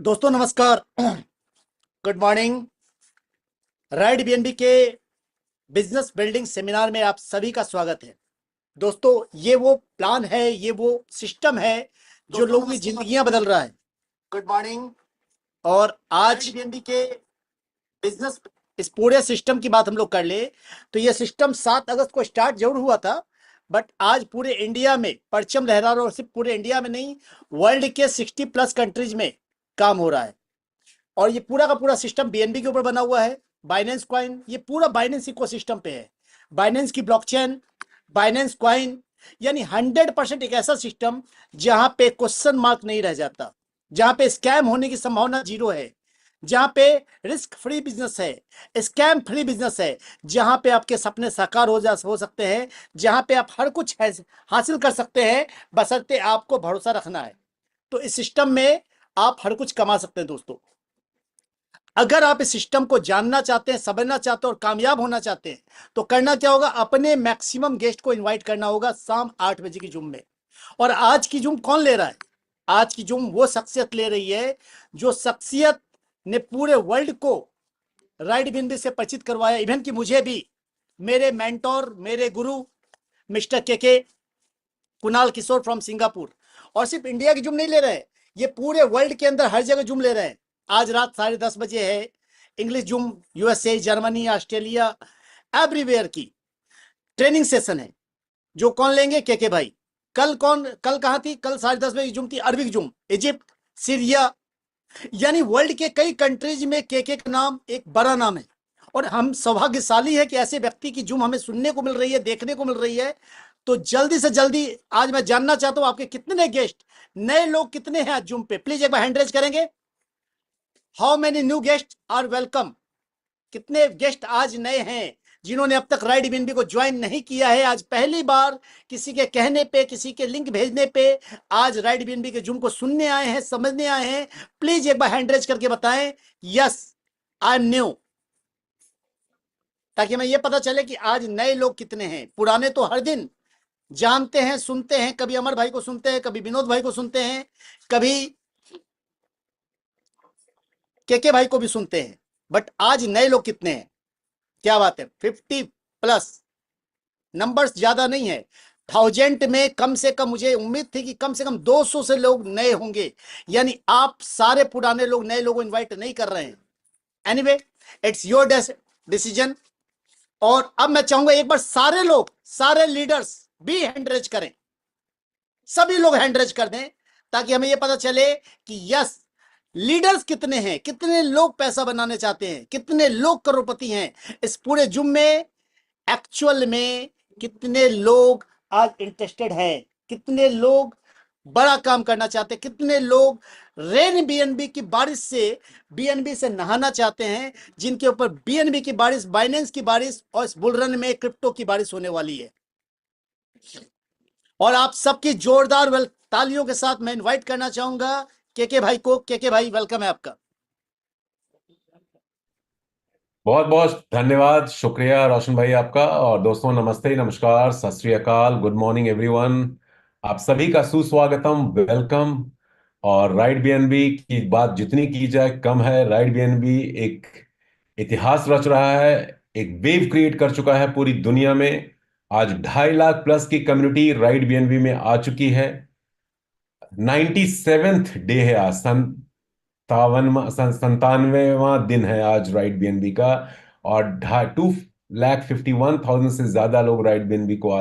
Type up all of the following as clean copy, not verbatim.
दोस्तों नमस्कार। Good morning. Right BNB के बिजनेस बिल्डिंग सेमिनार में आप सभी का स्वागत है। दोस्तों ये वो प्लान है, ये वो सिस्टम है जो लोगों की जिंदगियां बदल रहा है। Good morning. और आज बीएनबी के बिजनेस इस पूरे सिस्टम की बात हम लोग कर ले तो ये सिस्टम 7 अगस्त को स्टार्ट जरूर हुआ था, बट आज पूरे इंडिया में परचम लहरा रहा है। और सिर्फ पूरे इंडिया में नहीं, वर्ल्ड के 60+ कंट्रीज में काम हो रहा है। और ये पूरा का पूरा सिस्टम बीएनबी के ऊपर बना हुआ है। बाइनेंस कॉइन, ये पूरा बाइनेंस इकोसिस्टम पे है। बाइनेंस की ब्लॉकचेन, बाइनेंस कॉइन, यानी 100% एक ऐसा सिस्टम जहां पे क्वेश्चन मार्क नहीं रह जाता, जहां पे स्कैम होने की संभावना जीरो है, जहां पे रिस्क फ्री बिजनेस है, स्कैम फ्री बिजनेस है, जहां पे आपके सपने साकार हो सकते हैं, जहां पे आप हर कुछ हासिल कर सकते हैं, बशर्ते आपको भरोसा रखना है। तो इस सिस्टम में आप हर कुछ कमा सकते हैं। दोस्तों अगर आप इस सिस्टम को जानना चाहते हैं, समझना चाहते हैं और कामयाब होना चाहते हैं तो करना क्या होगा, अपने मैक्सिमम गेस्ट को इनवाइट करना होगा शाम 8 बजे की जुम में। और आज की जुम कौन ले रहा है? आज की जुम वो शख्सियत ले रही है जो शख्सियत ने पूरे वर्ल्ड को राइट बिंदु से परिचित करवाया, इवन कि मुझे भी। मेरे मेंटोर, मेरे गुरु मिस्टर के कुणाल किशोर फ्रॉम सिंगापुर। और सिर्फ इंडिया की जुम नहीं ले रहे, ये पूरे वर्ल्ड के अंदर हर जगह जुम ले रहे हैं। आज रात 10:30 है इंग्लिश जुम, यूएसए, जर्मनी, ऑस्ट्रेलिया, एवरीवेयर की ट्रेनिंग सेशन है। जो कौन लेंगे? के भाई। कल कहाँ थी? कल 10:30 की जुम थी, अरबिक जुम, इजिप्ट, सीरिया, यानी वर्ल्ड के कई कंट्रीज में के का नाम एक बड़ा नाम है। और हम सौभाग्यशाली है कि ऐसे व्यक्ति की जुम हमें सुनने को मिल रही है, देखने को मिल रही है। तो जल्दी से जल्दी आज मैं जानना चाहता हूं आपके कितने गेस्ट, नए लोग कितने हैं आज जुम पे? प्लीज एक बार हैंड रेज करेंगे। How many new guest are welcome? कितने गेस्ट आज नए हैं जिन्होंने अब तक राइड बीएनबी को ज्वाइन नहीं किया है? आज पहली बार किसी के कहने पे, किसी के लिंक भेजने पे आज राइड बीएनबी के जुम को सुनने आए हैं, समझने आए हैं। प्लीज एक बार हैंड रेज करके बताएं यस आई एम न्यू, ताकि हमें यह पता चले कि आज नए लोग कितने हैं। पुराने तो हर दिन जानते हैं, सुनते हैं, कभी अमर भाई को सुनते हैं, कभी विनोद भाई को सुनते हैं, कभी के भाई को भी सुनते हैं, बट आज नए लोग कितने हैं? क्या बात है, 50+। नंबर्स ज्यादा नहीं है, 1000 में कम से कम मुझे उम्मीद थी कि कम से कम 200 से लोग नए होंगे। यानी आप सारे पुराने लोग नए लोगों को इनवाइट नहीं कर रहे हैं। Anyway, it's your decision. और अब मैं चाहूंगा एक बार सारे लोग, सारे लीडर्स भी हैंड रेज करें, सभी लोग हैंड रेज कर दें, ताकि हमें यह पता चले कि यस लीडर्स कितने हैं, कितने लोग पैसा बनाने चाहते हैं, कितने लोग करोड़पति हैं इस पूरे जुम में। एक्चुअल में कितने लोग आज इंटरेस्टेड हैं, कितने लोग बड़ा काम करना चाहते हैं, कितने लोग रेन बीएनबी की बारिश से, बीएनबी से नहाना चाहते हैं, जिनके ऊपर बीएनबी की बारिश, बाइनेंस की बारिश और इस बुलरन में क्रिप्टो की बारिश होने वाली है। और आप सबकी जोरदार तालियों के साथ मैं इनवाइट करना चाहूंगा के भाई को। के भाई, वेलकम है आपका। बहुत बहुत धन्यवाद, शुक्रिया रोशन भाई आपका। और दोस्तों नमस्ते, नमस्कार, सत श्री अकाल, गुड मॉर्निंग एवरीवन। आप सभी का सुस्वागतम, वेलकम। और राइट बीएनबी की बात जितनी की जाए कम है। राइट बीएनबी एक इतिहास रच रहा है, एक वेव क्रिएट कर चुका है पूरी दुनिया में। आज 2.5 लाख प्लस की कम्युनिटी राइट बीएनबी में आ चुकी है। 97th डे है आज, 97वां दिन है आज राइट बीएनबी का। और 2,51,000 से ज्यादा लोग राइट बीएनबी को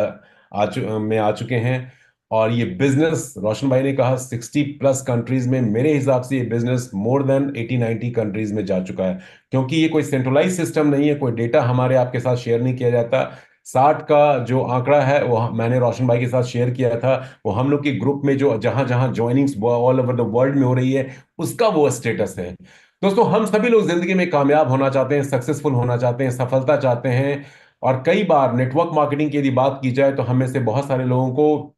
में आ चुके हैं। और ये बिजनेस, रोशन भाई ने कहा 60+ कंट्रीज में, मेरे हिसाब से ये बिजनेस मोर देन 80-90 कंट्रीज में जा चुका है। क्योंकि ये कोई सेंट्रलाइज सिस्टम नहीं है, कोई डेटा हमारे आपके साथ शेयर नहीं किया जाता। 60 का जो आंकड़ा है वो मैंने रोशन भाई के साथ शेयर किया था। वो हम लोग के ग्रुप में जो जहां जहां joinings all over the world में हो रही है, उसका वो स्टेटस है। दोस्तों हम सभी लोग जिंदगी में कामयाब होना चाहते हैं, सक्सेसफुल होना चाहते हैं, सफलता चाहते हैं। और कई बार नेटवर्क मार्केटिंग की यदि बात की जाए तो हमें से बहुत सारे लोगों को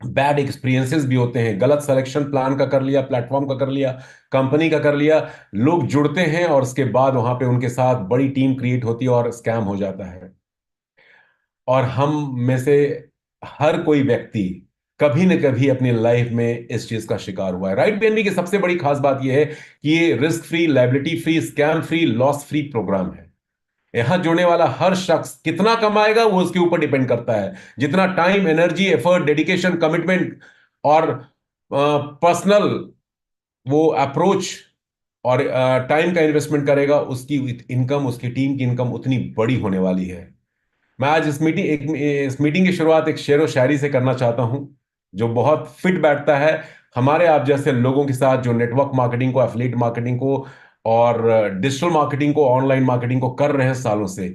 बैड एक्सपीरियंसेस भी होते हैं। गलत सिलेक्शन प्लान का कर लिया, प्लेटफॉर्म का कर लिया, कंपनी का कर लिया। लोग जुड़ते हैं और उसके बाद वहां पे उनके साथ बड़ी टीम क्रिएट होती है और स्कैम हो जाता है। और हम में से हर कोई व्यक्ति कभी न कभी अपनी लाइफ में इस चीज का शिकार हुआ है। राइट बीएनबी की सबसे बड़ी खास बात यह है कि ये risk free, liability free, scam free, loss free program है। यहां जुड़ने वाला हर शख्स कितना कमाएगा वो उसके ऊपर डिपेंड करता है। जितना time, energy, effort, dedication, commitment और पर्सनल वो अप्रोच और टाइम का इन्वेस्टमेंट करेगा, उसकी इनकम, उसकी टीम की इनकम उतनी बड़ी होने वाली है। मैं आज इस मीटिंग की शुरुआत एक शेरो शायरी से करना चाहता हूं, जो बहुत फिट बैठता है हमारे आप जैसे लोगों के साथ, जो नेटवर्क मार्केटिंग को, एफिलिएट मार्केटिंग को और डिजिटल मार्केटिंग को, ऑनलाइन मार्केटिंग को कर रहे हैं सालों से।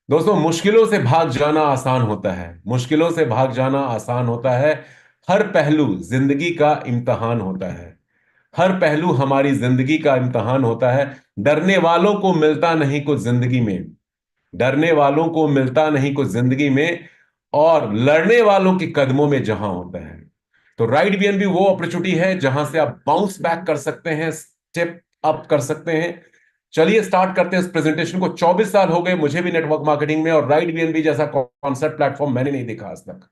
दोस्तों, मुश्किलों से भाग जाना आसान होता है, मुश्किलों से भाग जाना आसान होता है। हर पहलू जिंदगी का इम्तहान होता है, हर पहलू हमारी जिंदगी का इम्तहान होता है। डरने वालों को मिलता नहीं कुछ जिंदगी में, डरने वालों को मिलता नहीं कुछ जिंदगी में, और लड़ने वालों के कदमों में जहां होता है। तो राइट बीएनबी वो अपॉर्चुनिटी है जहां से आप बाउंस बैक कर सकते हैं, स्टेप अप कर सकते हैं। चलिए स्टार्ट करते हैं इस प्रेजेंटेशन को। 24 साल हो गए मुझे भी नेटवर्क मार्केटिंग में, और राइट बीएनबी जैसा कॉन्सेप्ट प्लेटफॉर्म मैंने नहीं देखा आज तक।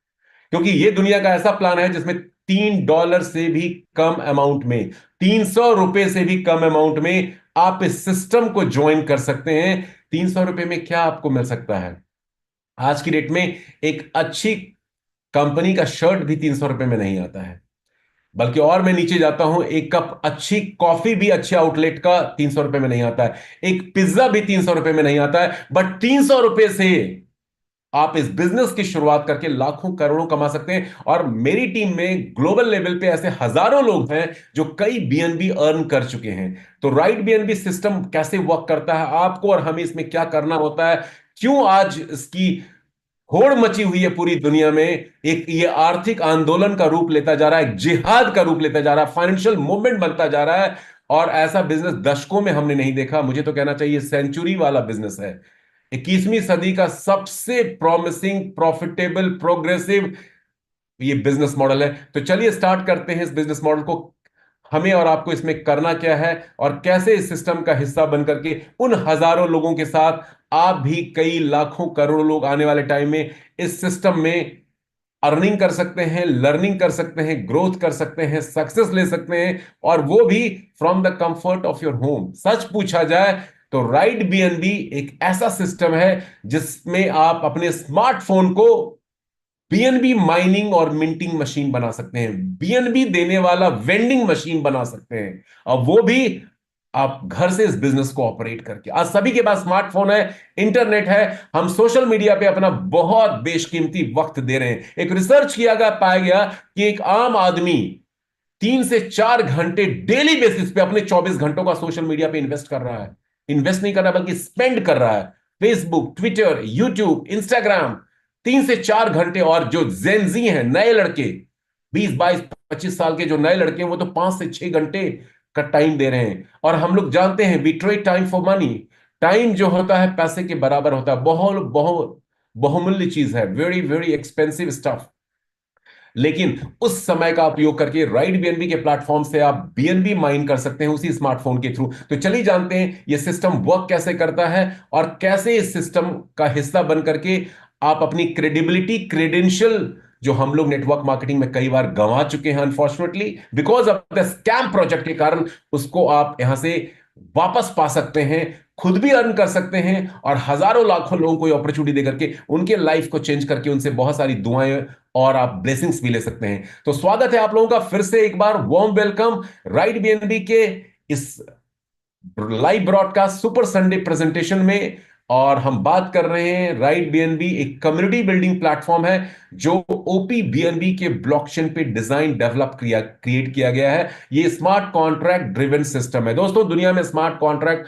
क्योंकि ये दुनिया का ऐसा प्लान है जिसमें $3 से भी कम अमाउंट में, ₹300 से भी कम अमाउंट में आप इस सिस्टम को ज्वाइन कर सकते हैं। ₹300 में क्या आपको मिल सकता है आज की डेट में? एक अच्छी कंपनी का शर्ट भी ₹300 में नहीं आता है, बल्कि और मैं नीचे जाता हूं, एक कप अच्छी कॉफी भी अच्छे आउटलेट का ₹300 में नहीं आता है, एक पिज्जा भी ₹300 में नहीं आता है। बट ₹300 से आप इस बिजनेस की शुरुआत करके लाखों करोड़ों कमा सकते हैं। और मेरी टीम में ग्लोबल लेवल पे ऐसे हजारों लोग हैं जो कई बीएनबी अर्न कर चुके हैं। तो राइट बीएनबी सिस्टम कैसे वर्क करता है, आपको और हमें इसमें क्या करना होता है, क्यों आज इसकी होड़ मची हुई है पूरी दुनिया में, एक ये आर्थिक आंदोलन का रूप लेता जा रहा है, जिहाद का रूप लेता जा रहा है, फाइनेंशियल मूवमेंट बनता जा रहा है। और ऐसा बिजनेस दशकों में हमने नहीं देखा, मुझे तो कहना चाहिए सेंचुरी वाला बिजनेस है। 21वीं सदी का सबसे प्रॉमिसिंग, प्रॉफिटेबल, प्रोग्रेसिव ये बिजनेस मॉडल है। तो चलिए स्टार्ट करते हैं इस बिजनेस मॉडल को। हमें और आपको इसमें करना क्या है, और कैसे इस सिस्टम का हिस्सा बन करके उन हजारों लोगों के साथ आप भी कई लाखों करोड़ों लोग आने वाले टाइम में इस सिस्टम में अर्निंग कर सकते हैं, लर्निंग कर सकते हैं, ग्रोथ कर सकते हैं, सक्सेस ले सकते हैं, और वो भी from the comfort of your home. सच पूछा जाए तो राइट बीएनबी एक ऐसा सिस्टम है जिसमें आप अपने स्मार्टफोन को बीएनबी माइनिंग और मिंटिंग मशीन बना सकते हैं, बीएनबी देने वाला वेंडिंग मशीन बना सकते हैं, और वो भी आप घर से इस बिजनेस को ऑपरेट करके। आज सभी के पास स्मार्टफोन है, इंटरनेट है, हम सोशल मीडिया पे अपना बहुत बेशकीमती वक्त दे रहे हैं। एक रिसर्च किया गया, पाया गया कि एक आम आदमी 3 से 4 घंटे डेली बेसिस पे अपने 24 घंटों का सोशल मीडिया पे इन्वेस्ट कर रहा है। इन्वेस्ट नहीं कर रहा बल्कि स्पेंड कर रहा है। फेसबुक, ट्विटर, यूट्यूब, इंस्टाग्राम, 3 से 4 घंटे। और जो जेनजी हैं, नए लड़के, 20, 22, 25 साल के जो नए लड़के हैं, वो तो 5 से 6 घंटे का टाइम दे रहे हैं। और हम लोग जानते हैं we trade time for money. Time जो होता है पैसे के बराबर होता है, बहुत बहुत बहुमूल्य चीज है, वेरी वेरी एक्सपेंसिव स्टफ। लेकिन उस समय का उपयोग करके राइट बीएनबी के प्लेटफॉर्म से आप बीएनबी माइन कर सकते हैं उसी स्मार्टफोन के थ्रू। तो चलिए जानते हैं ये सिस्टम वर्क कैसे करता है, और कैसे इस सिस्टम का हिस्सा बन करके आप अपनी क्रेडिबिलिटी, क्रेडेंशियल, जो हम लोग नेटवर्क मार्केटिंग में कई बार गंवा चुके हैं unfortunately because of the scam project के कारण, उसको आप यहां से वापस पा सकते हैं, खुद भी अर्न कर सकते हैं, और हजारों लाखों लोगों को अपॉर्चुनिटी देकर के उनके लाइफ को चेंज करके उनसे बहुत सारी दुआएं और आप ब्लेसिंग्स भी ले सकते हैं। तो स्वागत है आप लोगों का फिर से एक बार, वार्म वेलकम राइट बीएनबी के इस live broadcast super Sunday presentation में। और हम बात कर रहे हैं, राइट बीएनबी एक कम्युनिटी बिल्डिंग प्लेटफॉर्म है जो ओपी बीएनबी के ब्लॉकचेन पे डिजाइन, डेवलप क्रिएट किया गया है। ये स्मार्ट कॉन्ट्रैक्ट ड्रिवन सिस्टम है। दोस्तों, दुनिया में स्मार्ट कॉन्ट्रैक्ट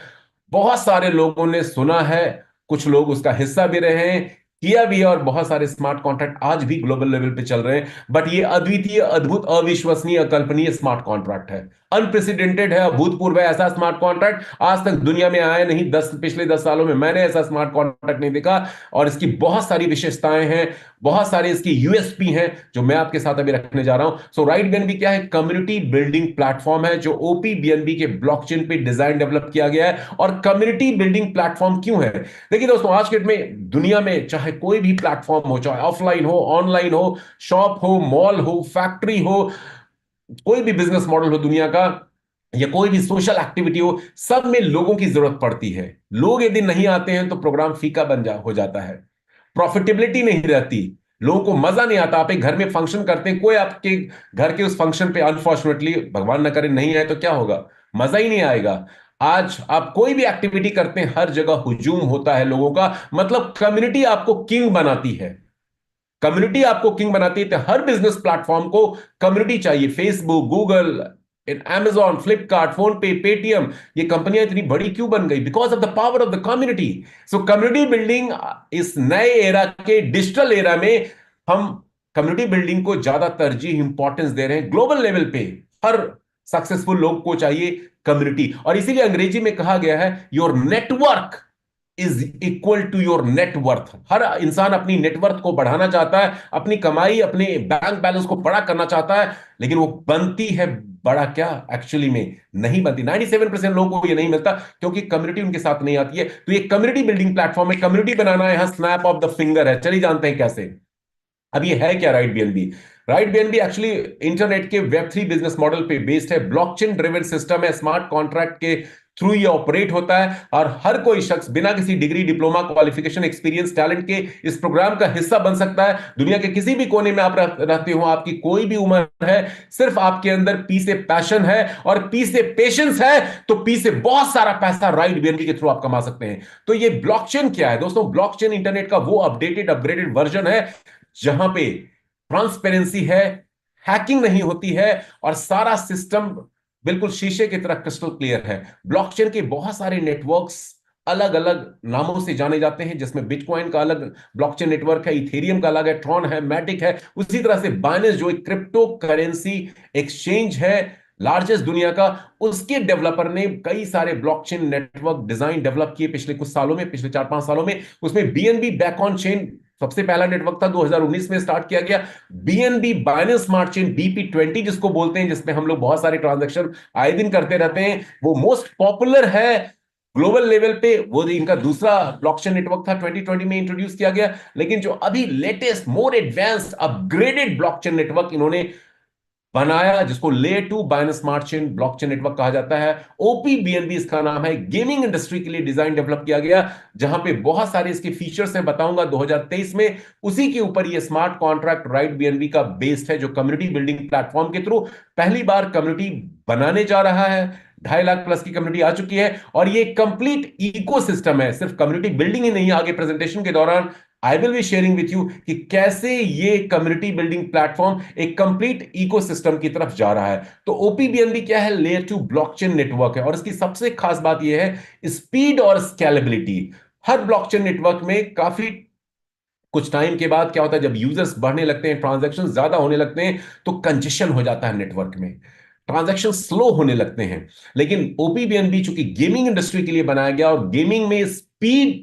बहुत सारे लोगों ने सुना है, कुछ लोग उसका हिस्सा भी रहे हैं, किया भी है, और बहुत सारे स्मार्ट कॉन्ट्रैक्ट आज भी ग्लोबल लेवल पे चल रहे हैं। बट ये अद्वितीय, अद्भुत, अविश्वसनीय, अकल्पनीय स्मार्ट कॉन्ट्रैक्ट है। अनप्रेसिडेंटेड है, अभूतपूर्व है। ऐसा स्मार्ट कॉन्ट्रैक्ट आज तक दुनिया में आया नहीं। पिछले 10 सालों में मैंने ऐसा स्मार्ट कॉन्ट्रैक्ट नहीं देखा। और इसकी बहुत सारी विशेषताएं हैं, बहुत सारे इसकी यूएसपी हैं जो मैं आपके साथ अभी रखने जा रहा हूं। सो राइट बीएनबी क्या है? कम्युनिटी बिल्डिंग प्लेटफॉर्म है जो ओपी बीएनबी के ब्लॉकचेन पे डिजाइन डेवलप किया गया है। और कम्युनिटी बिल्डिंग प्लेटफॉर्म क्यों है? देखिए दोस्तों, आज के डेट में दुनिया में चाहे कोई भी प्लेटफॉर्म हो, चाहे ऑफलाइन हो, ऑनलाइन हो, शॉप हो, मॉल हो, फैक्ट्री हो, कोई भी बिजनेस मॉडल हो दुनिया का, या कोई भी सोशल एक्टिविटी हो, सब में लोगों की जरूरत पड़ती है। लोग यदि नहीं आते हैं तो प्रोग्राम फीका हो जाता है, प्रॉफिटेबिलिटी नहीं रहती, लोगों को मजा नहीं आता। आप एक घर में फंक्शन करते हैं, कोई आपके घर के उस फंक्शन पे अनफॉर्चुनेटली, भगवान न करे, नहीं आए तो क्या होगा? मजा ही नहीं आएगा। आज आप कोई भी एक्टिविटी करते हैं, हर जगह हुजूम होता है लोगों का। मतलब कम्युनिटी आपको किंग बनाती है, कम्युनिटी आपको किंग बनाती है। तो हर बिजनेस प्लेटफॉर्म को कम्युनिटी चाहिए। Facebook, Google, Amazon, Flipkart, phone पे, पेटीएम, ये कंपनियां इतनी बड़ी क्यों बन गई? Because of the power of the community. So community building, इस नए एरा के डिजिटल एरा में हम कम्युनिटी बिल्डिंग को ज्यादा तरजीह, इंपॉर्टेंस दे रहे हैं। ग्लोबल लेवल पे हर सक्सेसफुल लोग को चाहिए कम्युनिटी। और इसीलिए अंग्रेजी में कहा गया है, your network is equal to your net worth. हर इंसान अपनी नेटवर्थ को बढ़ाना चाहता है, अपनी कमाई, अपने बैंक बैलेंस को बड़ा करना चाहता है, लेकिन वो बनती है बड़ा क्या? एक्चुअली में नहीं बनती। 97% लोगों को ये नहीं मिलता क्योंकि कम्युनिटी उनके साथ नहीं आती है। तो ये कम्युनिटी बिल्डिंग प्लेटफॉर्म है, कम्युनिटी बनाना है, यहां स्नैप ऑफ द फिंगर है। चलिए जानते हैं कैसे। अब ये है क्या right BNB? Right BNB actually internet के वेब 3 बिजनेस मॉडल पे बेस्ड है। ब्लॉकचेन ड्रिवन सिस्टम है, स्मार्ट कॉन्ट्रैक्ट के थ्रू ये ऑपरेट होता है। और हर कोई शख्स बिना किसी degree, diploma, qualification, experience, talent के इस प्रोग्राम का हिस्सा बन सकता है। दुनिया के किसी भी कोने में आप रहते हो, आपकी कोई भी उम्र है, सिर्फ आपके अंदर पी से पैशन है और पी से पेशेंस है, तो पी से बहुत सारा पैसा राइट बीएनबी के थ्रू आप कमा सकते हैं। तो ये ब्लॉकचेन क्या है दोस्तों? ब्लॉकचेन इंटरनेट का वो अपडेटेड, अपग्रेडेड वर्जन है जहां पे ट्रांसपेरेंसी है, हैकिंग नहीं होती है, और सारा सिस्टम बिल्कुल शीशे की तरह क्रिस्टल क्लियर है। ब्लॉकचेन के बहुत सारे नेटवर्क्स अलग अलग नामों से जाने जाते हैं, जिसमें बिटकॉइन का अलग ब्लॉकचेन नेटवर्क है, इथेरियम का अलग है, ट्रॉन है, मैटिक है। उसी तरह से बाइनेंस, जो एक क्रिप्टो करेंसी एक्सचेंज है लार्जेस्ट दुनिया का, उसके डेवलपर ने कई सारे ब्लॉकचेन नेटवर्क डिजाइन डेवलप किए पिछले कुछ सालों में, पिछले 4-5 सालों में। उसमें बीएनबी बैक ऑन चेन सबसे पहला नेटवर्क था, 2019 में स्टार्ट किया गया। बीएनबी बाइनेंस स्मार्ट चेन, बीपी20 जिसको बोलते हैं, जिसमें हम लोग बहुत सारे ट्रांजैक्शन आए दिन करते रहते हैं, वो मोस्ट पॉपुलर है ग्लोबल लेवल पे। वो इनका दूसरा ब्लॉकचेन नेटवर्क था, 2020 में इंट्रोड्यूस किया गया। लेकिन जो अभी लेटेस्ट, मोर एडवांस्ड, अपग्रेडेड ब्लॉकचेन नेटवर्क इन्होंने बनाया, जिसको layer 2 Binance smart chain blockchain network कहा जाता है, ओपीबीएनबी इसका नाम है, गेमिंग इंडस्ट्री के लिए डिजाइन डेवलप किया गया, जहां पे बहुत सारे इसके फीचर्स हैं, बताऊंगा 2023 में। उसी के ऊपर ये स्मार्ट कॉन्ट्रैक्ट राइट बीएनबी का बेस्ड है, जो कम्युनिटी बिल्डिंग प्लेटफॉर्म के थ्रू पहली बार कम्युनिटी बनाने जा रहा है। 2.5 लाख प्लस की कम्युनिटी आ चुकी है, और ये कंप्लीट इकोसिस्टम है। सिर्फ कम्युनिटी बिल्डिंग ही नहीं है, आगे प्रेजेंटेशन के दौरान I will be sharing with you कि कैसे ये कम्युनिटी बिल्डिंग प्लेटफॉर्म एक कंप्लीट इकोसिस्टम की तरफ जा रहा है। तो ओपीबीएनबी क्या है? लेयर 2 ब्लॉकचेन नेटवर्क है, और इसकी सबसे खास बात यह है स्पीड और स्केलेबिलिटी। हर ब्लॉकचेन नेटवर्क में काफी कुछ टाइम के बाद क्या होता है, जब यूजर्स बढ़ने लगते हैं, ट्रांजैक्शन ज्यादा होने लगते हैं, तो कंजेशन हो जाता है नेटवर्क में, ट्रांजैक्शन स्लो होने लगते हैं। लेकिन ओपीबीएनबी चूंकि गेमिंग इंडस्ट्री के लिए बनाया गया, और गेमिंग में स्पीड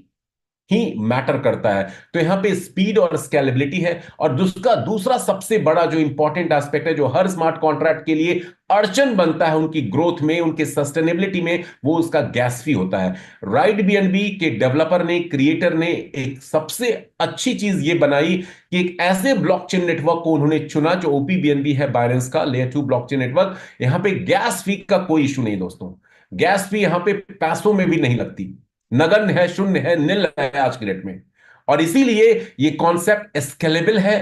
ही मैटर करता है, तो यहां पे स्पीड और स्केलेबिलिटी है। और दूसरा दूसरा सबसे बड़ा जो इंपॉर्टेंट एस्पेक्ट है, जो हर स्मार्ट कॉन्ट्रैक्ट के लिए अड़चन बनता है उनकी ग्रोथ में, उनके सस्टेनेबिलिटी में, वो उसका गैस फी होता है। राइट बीएनबी के डेवलपर ने, क्रिएटर ने एक सबसे अच्छी चीज ये बनाई कि एक ऐसे ब्लॉकचेन नेटवर्क को उन्होंने चुना जो ओपीबीएनबी है, बाइनेंस का लेयर 2 ब्लॉकचेन नेटवर्क। यहां पे गैस फी का कोई इशू नहीं दोस्तों, गैस फी यहां पे पैसों में भी नहीं लगती, नगण्य है, शून्य है, नील है आज की डेट में। और इसीलिए ये कॉन्सेप्ट स्केलेबल है,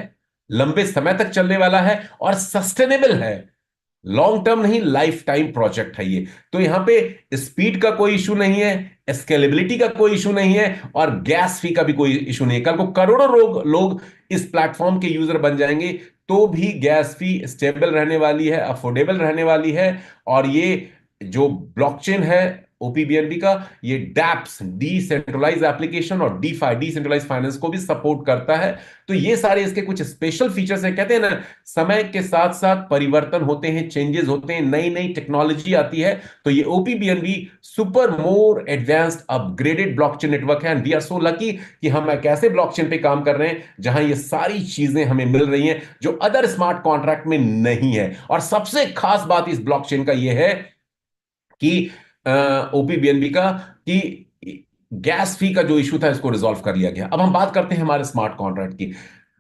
लंबे समय तक चलने वाला है, और सस्टेनेबल है, लॉन्ग टर्म नहीं, लाइफ टाइम प्रोजेक्ट है ये। तो यहां पे स्पीड का कोई इशू नहीं है, स्केलेबिलिटी का कोई इशू नहीं है, और गैस फी का भी कोई इशू नहीं है। कल को करोड़ों लोग इस प्लेटफॉर्म के यूजर बन जाएंगे, तो भी गैस फी स्टेबल रहने वाली है, अफोर्डेबल रहने वाली है। और ये जो ब्लॉकचेन है, ओपीबीएनबी का, ये डैप्स डिसेंट्रलाइज एप्लीकेशन और डीफाई डिसेंट्रलाइज फाइनेंस को भी सपोर्ट करता है। तो ये सारे इसके कुछ स्पेशल फीचर्स हैं। कहते हैं ना, समय के साथ साथ परिवर्तन होते हैं, चेंजेस होते हैं, नई नई टेक्नोलॉजी आती है। तो ये OPBNB super more advanced upgraded blockchain network है, and we are so lucky कि हम एक ऐसे ब्लॉकचेन पे काम कर रहे हैं जहां ये सारी चीजें हमें मिल रही हैं जो अदर स्मार्ट कॉन्ट्रैक्ट में नहीं है। और सबसे खास बात इस ब्लॉकचेन का यह है कि ओपीबीएनबी का, कि गैस फी का जो इशू था इसको रिजॉल्व कर लिया गया। अब हम बात करते हैं हमारे स्मार्ट कॉन्ट्रैक्ट की।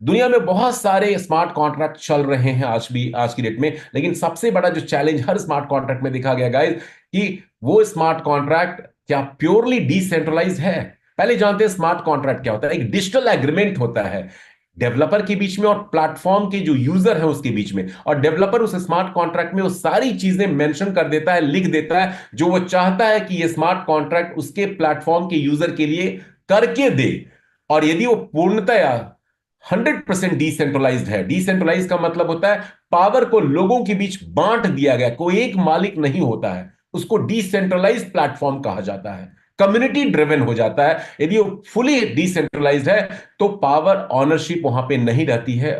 दुनिया में बहुत सारे स्मार्ट कॉन्ट्रैक्ट चल रहे हैं आज भी, आज की डेट में, लेकिन सबसे बड़ा जो चैलेंज हर स्मार्ट कॉन्ट्रैक्ट में देखा गया गाइस, कि वो स्मार्ट कॉन्ट्रैक्ट क्या प्योरली डिसेंट्रलाइज है। पहले जानते हैं स्मार्ट कॉन्ट्रैक्ट क्या होता है। एक डिजिटल एग्रीमेंट होता है डेवलपर के बीच में और प्लेटफॉर्म के जो यूजर है उसके बीच में, और डेवलपर उस स्मार्ट कॉन्ट्रैक्ट में वो सारी चीजें मेंशन कर देता है, लिख देता है जो वो चाहता है कि ये स्मार्ट कॉन्ट्रैक्ट उसके प्लेटफॉर्म के यूजर के लिए करके दे। और यदि वो पूर्णतया 100% डिसेंट्रलाइज्ड है, डिसेंट्रलाइज का मतलब होता है पावर को लोगों के बीच बांट दिया गया, कोई एक मालिक नहीं होता है, उसको डिसेंट्रलाइज्ड प्लेटफॉर्म कहा जाता है, कम्युनिटी ड्रिवन हो जाता है। यदि वो फुली डिसेंट्रलाइज्ड है तो पावर ऑनरशिप वहां पे नहीं रहती है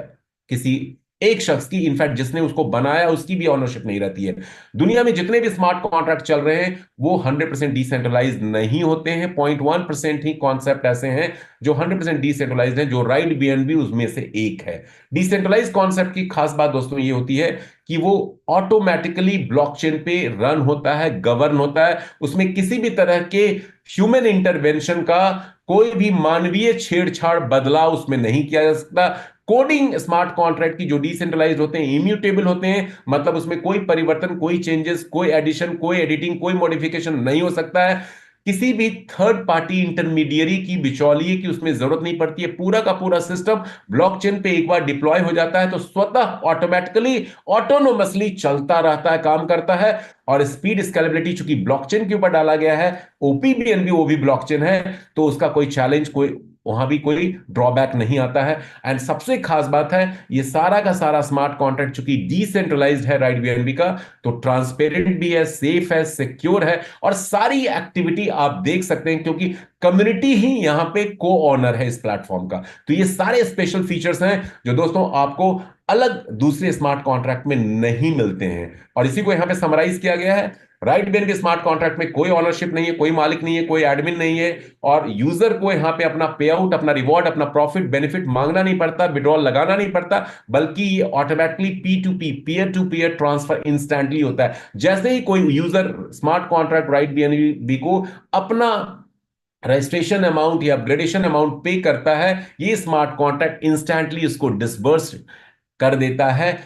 किसी एक शख्स की, इनफैक्ट जिसने उसको बनाया उसकी भी ऑनरशिप नहीं रहती है। दुनिया में जितने भी स्मार्ट कॉन्ट्रैक्ट चल रहे हैं वो 100% डिसेंट्रलाइज नहीं होते हैं। 0.1% ही कॉन्सेप्ट ऐसे हैं जो 100% डिसेंट्रलाइज हैं, जो राइट बीएनबी उसमें से एक है। डिसेंट्रलाइज कॉन्सेप्ट की खास बात दोस्तों ये होती है कि वो ऑटोमेटिकली ब्लॉकचेन पे रन होता है, गवर्न होता है, उसमें किसी भी तरह के ह्यूमन इंटरवेंशन का, कोई भी मानवीय छेड़छाड़ बदलाव उसमें नहीं किया जा सकता। कोडिंग स्मार्ट कॉन्ट्रैक्ट की जो डिसेंट्रलाइज होते हैं, इम्यूटेबल होते हैं, मतलब उसमें कोई परिवर्तन, कोई चेंजेस, कोई एडिशन, कोई एडिटिंग, कोई मॉडिफिकेशन नहीं हो सकता है। किसी भी थर्ड पार्टी इंटरमीडियरी की, बिचौलिए की उसमें जरूरत नहीं पड़ती है। पूरा का पूरा सिस्टम ब्लॉकचेन पे एक बार डिप्लॉय हो जाता है तो स्वतः ऑटोमेटिकली ऑटोनोमसली चलता रहता है, काम करता है। और स्पीड स्केलेबिलिटी चूंकि ब्लॉकचेन के ऊपर डाला गया है, ओपीबीएनबी वो भी ब्लॉकचेन है, तो उसका कोई चैलेंज, कोई वहां भी कोई ड्रॉबैक नहीं आता है। एंड सबसे खास बात है, ये सारा का सारा स्मार्ट कॉन्ट्रैक्ट चूंकि डिसेंट्रलाइज्ड है राइट बीएनबी का, तो ट्रांसपेरेंट भी है, सेफ है, सिक्योर है, और सारी एक्टिविटी आप देख सकते हैं क्योंकि कम्युनिटी ही यहां पे को ऑनर है इस प्लेटफॉर्म का। तो ये सारे स्पेशल फीचर्स हैं जो दोस्तों आपको अलग दूसरे स्मार्ट कॉन्ट्रैक्ट में नहीं मिलते हैं, और इसी को यहां पे समराइज किया गया है। राइट बेन के स्मार्ट कॉन्ट्रैक्ट में कोई ऑनरशिप नहीं है, कोई मालिक नहीं है, कोई एडमिन नहीं है, और यूजर को यहां पे अपना पे आउट, अपना रिवॉर्ड, अपना प्रॉफिट बेनिफिट मांगना नहीं पड़ता, विड्रॉल लगाना नहीं पड़ता, बल्कि ये automatically P2P, peer to peer transfer instantly होता है। जैसे ही कोई user smart contract Right BNB को अपना रजिस्ट्रेशन अमाउंट या अपग्रेडेशन अमाउंट पे करता है, ये स्मार्ट कॉन्ट्रैक्ट इंस्टेंटली उसको डिसबर्स कर देता है।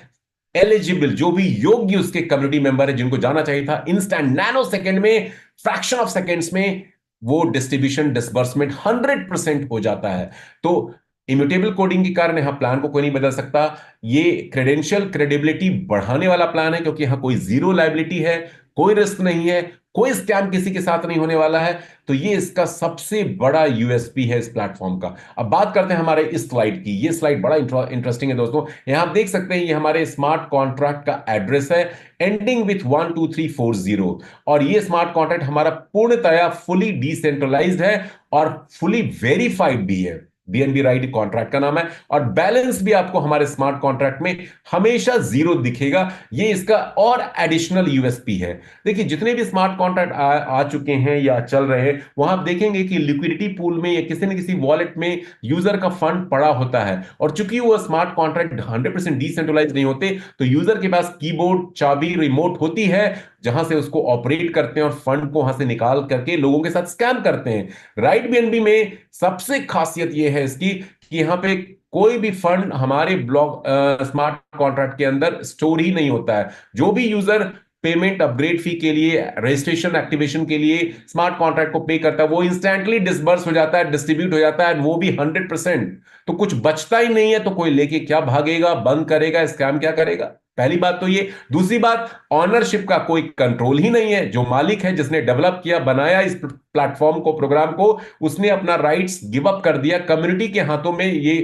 एलिजिबल जो भी योग्य उसके कम्युनिटी मेंबर है, जिनको जाना चाहिए था, इंस्टेंट नैनो सेकंड में, फ्रैक्शन ऑफ सेकंड्स में वो डिस्ट्रीब्यूशन डिसबर्समेंट 100% हो जाता है। तो इम्यूटेबल कोडिंग के कारण यहां प्लान को कोई नहीं बदल सकता। ये क्रेडेंशियल क्रेडिबिलिटी बढ़ाने वाला प्लान है क्योंकि यहां कोई जीरो लाइबिलिटी है, कोई रिस्क नहीं है, कोई स्कैम किसी के साथ नहीं होने वाला है। तो ये इसका सबसे बड़ा यूएसपी है इस प्लेटफॉर्म का। अब बात करते हैं हमारे इस स्लाइड की। ये स्लाइड बड़ा इंटरेस्टिंग है दोस्तों। यहां आप देख सकते हैं ये हमारे स्मार्ट कॉन्ट्रैक्ट का एड्रेस है, एंडिंग विथ 12340। और ये स्मार्ट कॉन्ट्रैक्ट हमारा पूर्णतया फुली डिसेंट्रलाइज्ड है और फुली वेरीफाइड भी है। बीएनबी राइट कॉन्ट्रैक्ट का नाम है, और बैलेंस भी आपको हमारे स्मार्ट कॉन्ट्रैक्ट में हमेशा जीरो दिखेगा। ये इसका और एडिशनल यूएसपी है। देखिए जितने भी स्मार्ट कॉन्ट्रैक्ट आ चुके हैं या चल रहे हैं, वहां आप देखेंगे कि लिक्विडिटी पूल में या किसी न किसी वॉलेट में यूजर का फंड पड़ा होता है, और चूंकि वो स्मार्ट कॉन्ट्रैक्ट 100% डिसेंट्रलाइज नहीं होते, तो यूजर के पास कीबोर्ड, चाबी, रिमोट होती है जहां से उसको ऑपरेट करते हैं और फंड को वहां से निकाल करके लोगों के साथ स्कैम करते हैं। राइट बीएनबी में सबसे खासियत यह है इसकी कि यहां पे कोई भी फंड हमारे ब्लॉक स्मार्ट कॉन्ट्रैक्ट के अंदर स्टोर ही नहीं होता है। जो भी यूजर पेमेंट अपग्रेड फी के लिए, रजिस्ट्रेशन एक्टिवेशन के लिए स्मार्ट कॉन्ट्रैक्ट को पे करता है, वो इंस्टेंटली डिसबर्स हो जाता है, डिस्ट्रीब्यूट हो जाता है, वो भी 100%। तो कुछ बचता ही नहीं है, तो कोई लेके क्या भागेगा, बंद करेगा, स्कैम क्या करेगा। पहली बात तो ये। दूसरी बात, ऑनरशिप का कोई कंट्रोल ही नहीं है। जो मालिक है, जिसने डेवलप किया, बनाया इस प्लेटफॉर्म को, प्रोग्राम को, उसने अपना राइट्स गिव अप कर दिया, कम्युनिटी के हाथों में ये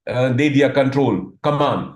दे दिया कंट्रोल, कमान।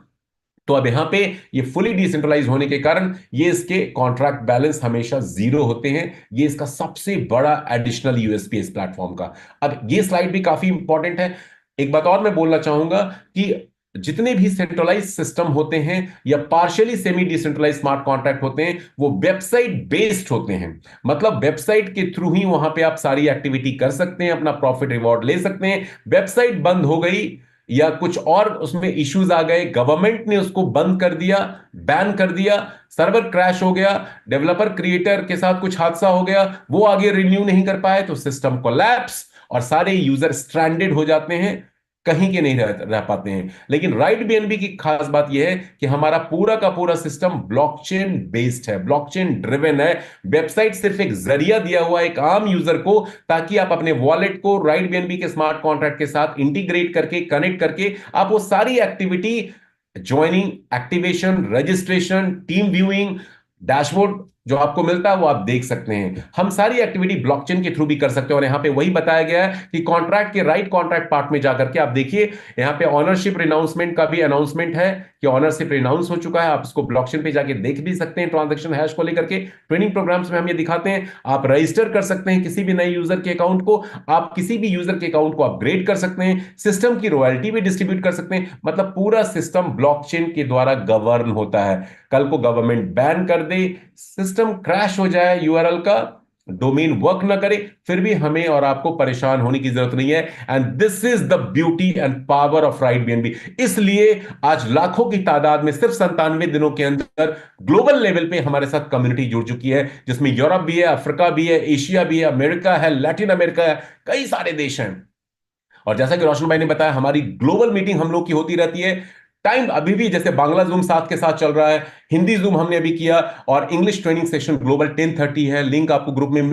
तो अब यहां पे ये फुली डिसेंट्रलाइज होने के कारण ये इसके कॉन्ट्रैक्ट बैलेंस हमेशा जीरो होते हैं। ये इसका सबसे बड़ा एडिशनल यूएसपी इस प्लेटफॉर्म का। अब ये स्लाइड भी काफी इंपॉर्टेंट है। एक बात और मैं बोलना चाहूंगा कि जितने भी सेंट्रलाइज सिस्टम होते हैं या partially semi decentralize smart contract होते हैं, वो वेबसाइट बेस्ड होते हैं। मतलब वेबसाइट के थ्रू ही वहां पे आप सारी एक्टिविटी कर सकते हैं, अपना प्रॉफिट रिवॉर्ड ले सकते हैं। वेबसाइट बंद हो गई या कुछ और उसमें इश्यूज आ गए, गवर्नमेंट ने उसको बंद कर दिया, बैन कर दिया, सर्वर क्रैश हो गया, डेवलपर क्रिएटर के साथ कुछ हादसा हो गया, वो आगे रिन्यू नहीं कर पाए, तो सिस्टम कोलैप्स और सारे यूजर स्ट्रैंडेड हो जाते हैं, कहीं के नहीं रह पाते हैं। लेकिन राइट बीएनबी की खास बात यह है कि हमारा पूरा का पूरा सिस्टम ब्लॉकचेन बेस्ड है, ब्लॉकचेन ड्रिवन है। वेबसाइट सिर्फ एक जरिया दिया हुआ है एक आम यूजर को, ताकि आप अपने वॉलेट को राइट बीएनबी के स्मार्ट कॉन्ट्रैक्ट के साथ इंटीग्रेट करके, कनेक्ट करके आप वो सारी activity, joining, activation, registration, team viewing, dashboard जो आपको मिलता है वो आप देख सकते हैं। हम सारी एक्टिविटी ब्लॉकचेन के थ्रू भी कर सकते हैं। और यहां पे वही बताया गया है कि कॉन्ट्रैक्ट के राइट कॉन्ट्रैक्ट पार्ट में जाकर के आप देखिए, यहां पे ऑनरशिप रिनाउंसमेंट का भी अनाउंसमेंट है कि ऑनरशिप रिनाउंस हो चुका है। आप इसको ब्लॉकचेन पे जाके देख भी सकते हैं ट्रांजैक्शन हैश को लेकर के। ट्रेनिंग प्रोग्राम्स में हम ये दिखाते हैं। आप रजिस्टर कर सकते हैं किसी भी नए यूजर के अकाउंट को, आप किसी भी यूजर के अकाउंट को अपग्रेड कर सकते हैं, सिस्टम की रॉयल्टी भी डिस्ट्रीब्यूट कर सकते हैं। मतलब पूरा सिस्टम ब्लॉकचेन के द्वारा गवर्न होता है। कल को गवर्नमेंट बैन कर दे, सिस्टम क्रैश हो जाए, यूआरएल का डोमेन वर्क ना करे, फिर भी हमें और आपको परेशान होने की जरूरत नहीं है। And this is the beauty and power of right BNB. इसलिए आज लाखों की तादाद में सिर्फ 97 दिनों के अंदर ग्लोबल लेवल पे हमारे साथ कम्युनिटी जुड़ चुकी है, जिसमें यूरोप भी है, अफ्रीका भी है, एशिया भी है, अमेरिका है, लैटिन अमेरिका है, कई सारे देश हैं। और जैसा कि रोशन भाई ने बताया, हमारी ग्लोबल मीटिंग हम लोग की होती रहती है। टाइम अभी भी जैसे बांग्ला जूम साथ के साथ चल रहा है, हिंदी जूम हमने अभी किया, और इंग्लिश ट्रेनिंग सेशन ग्लोबल 10:30 है। लिंक आपको ग्रुप में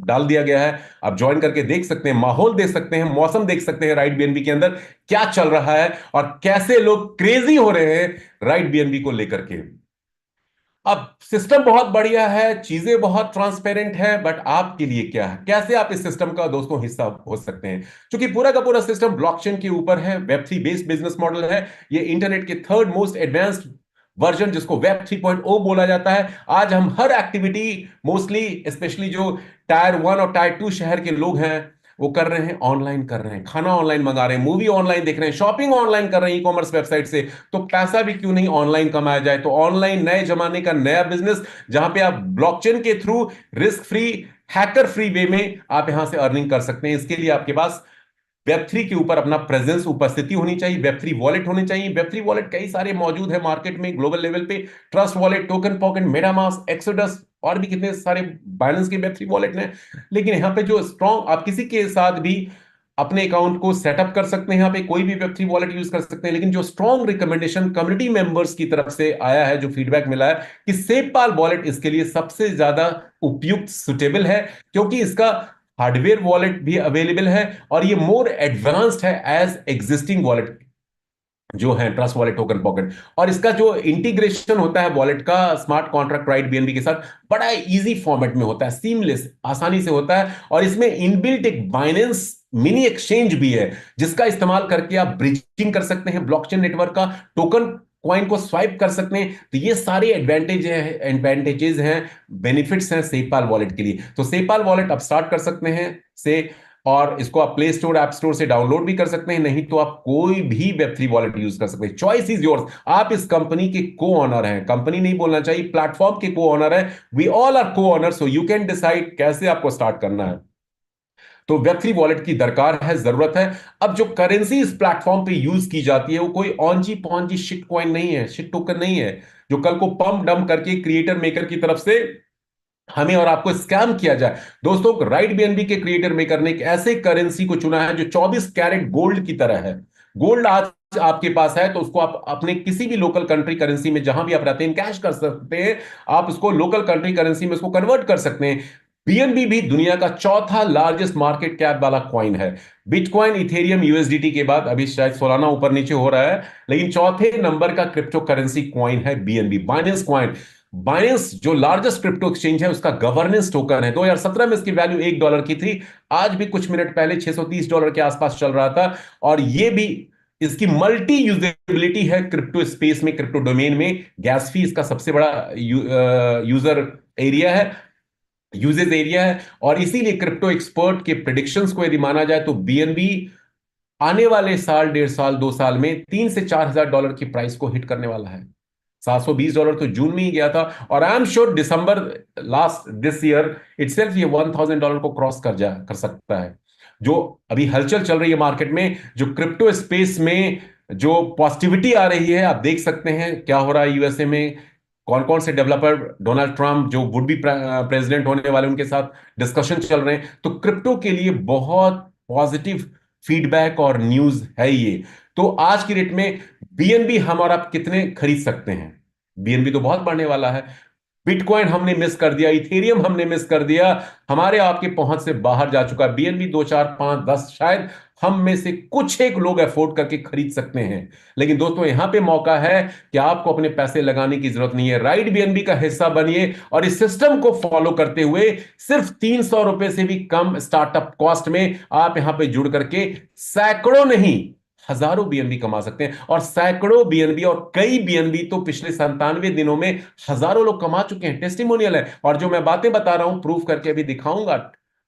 डाल दिया गया है, आप ज्वाइन करके देख सकते हैं, माहौल देख सकते हैं, मौसम देख सकते हैं राइट बीएनबी के अंदर क्या चल रहा है और कैसे लोग क्रेजी हो रहे हैं राइट बीएनबी को लेकर के। अब सिस्टम बहुत बढ़िया है, चीजें बहुत ट्रांसपेरेंट है, बट आपके लिए क्या है, कैसे आप इस सिस्टम का दोस्तों हिस्सा हो सकते हैं? क्योंकि पूरा का पूरा सिस्टम ब्लॉकचेन के ऊपर है, वेब 3 बेस्ड बिजनेस मॉडल है। ये इंटरनेट के थर्ड मोस्ट एडवांस्ड वर्जन, जिसको वेब 3.0 बोला जाता है। आज हम हर एक्टिविटी मोस्टली, स्पेशली जो टायर 1 और टायर 2 शहर के लोग हैं, वो कर रहे हैं, ऑनलाइन कर रहे हैं, खाना ऑनलाइन मंगा रहे हैं, मूवी ऑनलाइन देख रहे हैं, शॉपिंग ऑनलाइन कर रहे हैं ई कॉमर्स वेबसाइट से। तो पैसा भी क्यों नहीं ऑनलाइन कमाया जाए? तो ऑनलाइन नए जमाने का नया बिजनेस, जहां पे आप ब्लॉकचेन के through risk free, hacker free way में आप यहां से अर्निंग कर सकते हैं। इसके लिए आपके पास वेब 3 के ऊपर अपना प्रेजेंस, उपस्थिति होनी चाहिए, वेब 3 वॉलेट होने चाहिए। वेब 3 वॉलेट कई सारे मौजूद है मार्केट में ग्लोबल लेवल पे, trust wallet, token pocket, MetaMask, exodus, और भी कितने सारे बाइनेंस के वेब 3 वॉलेट हैं। लेकिन यहाँ पे जो स्ट्रॉन्ग, आप किसी के साथ भी अपने अकाउंट को सेटअप कर सकते हैं, यहाँ पे कोई भी वेब 3 वॉलेट यूज कर सकते हैं। लेकिन जो स्ट्रॉन्ग रिकमेंडेशन कम्युनिटी मेंबर्स की तरफ से आया है, जो फीडबैक मिला है, कि सेपाल वॉलेट इसके लिए सबसे ज्यादा उपयुक्त, सुटेबल है, क्योंकि इसका हार्डवेयर वॉलेट भी अवेलेबल है और ये मोर एडवांस्ड है एज एग्जिस्टिंग वॉलेट जो है ट्रस्ट वॉलेट, टोकन पॉकेट। और इसका जो इंटीग्रेशन होता है वॉलेट का स्मार्ट कॉन्ट्रैक्ट राइट बीएनबी के साथ, बड़ा इजी फॉर्मेट में होता है, सीमलेस, आसानी से होता है। और इसमें इनबिल्ट एक बाइनेंस मिनी एक्सचेंज भी है, जिसका इस्तेमाल करके आप ब्रिजिंग कर सकते हैं ब्लॉकचेन नेटवर्क का, टोकन कॉइन को स्वाइप कर सकते हैं। तो ये सारे एडवांटेजेस हैं, बेनिफिट्स हैं सेपाल वॉलेट के लिए। तो सेपाल वॉलेट आप स्टार्ट कर सकते हैं से, और इसको आप प्ले स्टोर, ऐप स्टोर से डाउनलोड भी कर सकते हैं, नहीं तो आप कोई भी वेब 3 वॉलेट यूज कर सकते हैं। Choice is yours. आप इस कंपनी के को ऑनर हैं, कंपनी नहीं बोलना चाहिए, प्लेटफॉर्म के को ऑनर है। We all are co-owner, so you can decide कैसे आपको स्टार्ट करना है। तो वेब 3 वॉलेट की दरकार है, जरूरत है। अब जो करेंसी इस प्लेटफॉर्म पे यूज की जाती है, वो कोई ऑनजी पॉन्जी शिट कॉइन नहीं है, शिट टोकन नहीं है, जो कल को पंप डंप करके क्रिएटर मेकर की तरफ से हमें और आपको स्कैम किया जाए। दोस्तों, राइट बीएनबी के क्रिएटर मेकर ने एक ऐसे करेंसी को चुना है जो 24 कैरेट गोल्ड की तरह है। गोल्ड आज आपके पास है तो उसको आप अपने किसी भी लोकल कंट्री करेंसी में, जहां भी आप रहते हैं, कैश कर सकते हैं। आप उसको लोकल कंट्री करेंसी में उसको कन्वर्ट कर सकते हैं। बीएनबी भी दुनिया का चौथा लार्जेस्ट मार्केट कैप वाला कॉइन है। बिटकॉइन, इथेरियम, यूएसडीटी के बाद अभी शायद सालाना ऊपर नीचे हो रहा है, लेकिन चौथे नंबर का क्रिप्टो करेंसी कॉइन है बीएनबी, बाइनेंस कॉइन। बाइनेंस जो लार्जेस्ट क्रिप्टो एक्सचेंज है, उसका गवर्नेंस टोकन है। 2017 में इसकी वैल्यू $1 की थी, आज भी कुछ मिनट पहले $630 के आसपास चल रहा था। और ये भी इसकी मल्टी यूजेबिलिटी है क्रिप्टो स्पेस में, क्रिप्टो डोमेन में। गैस फी इसका सबसे बड़ा यूजर एरिया है, यूजेज एरिया है। और इसीलिए क्रिप्टो एक्सपर्ट के प्रिडिक्शंस को यदि माना जाए तो बीएनबी आने वाले साल, 1.5 साल, 2 साल में $3 से 4 हज़ार की प्राइस को हिट करने वाला है। $720 तो जून में ही गया था, और I am sure December last this year itself ये $1,000 को क्रॉस कर सकता है। जो अभी हलचल चल रही है मार्केट में, जो क्रिप्टो स्पेस में जो पॉजिटिविटी आ रही है, आप देख सकते हैं क्या हो रहा है यूएसए में। कौन कौन से डेवलपर, डोनाल्ड ट्रंप जो वुड बी प्रेसिडेंट होने वाले, उनके साथ डिस्कशन चल रहे हैं। तो क्रिप्टो के लिए बहुत पॉजिटिव फीडबैक और न्यूज है ये। तो आज की डेट में बीएनबी हम और आप कितने खरीद सकते हैं? बीएनबी तो बहुत बढ़ने वाला है। बिटकॉइन हमने मिस कर दिया, इथेरियम हमने मिस कर दिया, हमारे आपके पहुंच से बाहर जा चुका है। बीएनबी 2, 4, 5, 10 शायद हम में से कुछ एक लोग अफोर्ड करके खरीद सकते हैं। लेकिन दोस्तों यहां पे मौका है कि आपको अपने पैसे लगाने की जरूरत नहीं है। राइट बीएनबी का हिस्सा बनिए और इस सिस्टम को फॉलो करते हुए सिर्फ ₹300 से भी कम स्टार्टअप कॉस्ट में आप यहां पे जुड़ करके सैकड़ों नहीं, हजारों बीएनबी कमा सकते हैं। और सैकड़ों बीएनबी और कई बीएनबी तो पिछले 97 दिनों में हजारों लोग कमा चुके हैं, टेस्टिमोनियल है। और जो मैं बातें बता रहा हूं प्रूफ करके अभी दिखाऊंगा,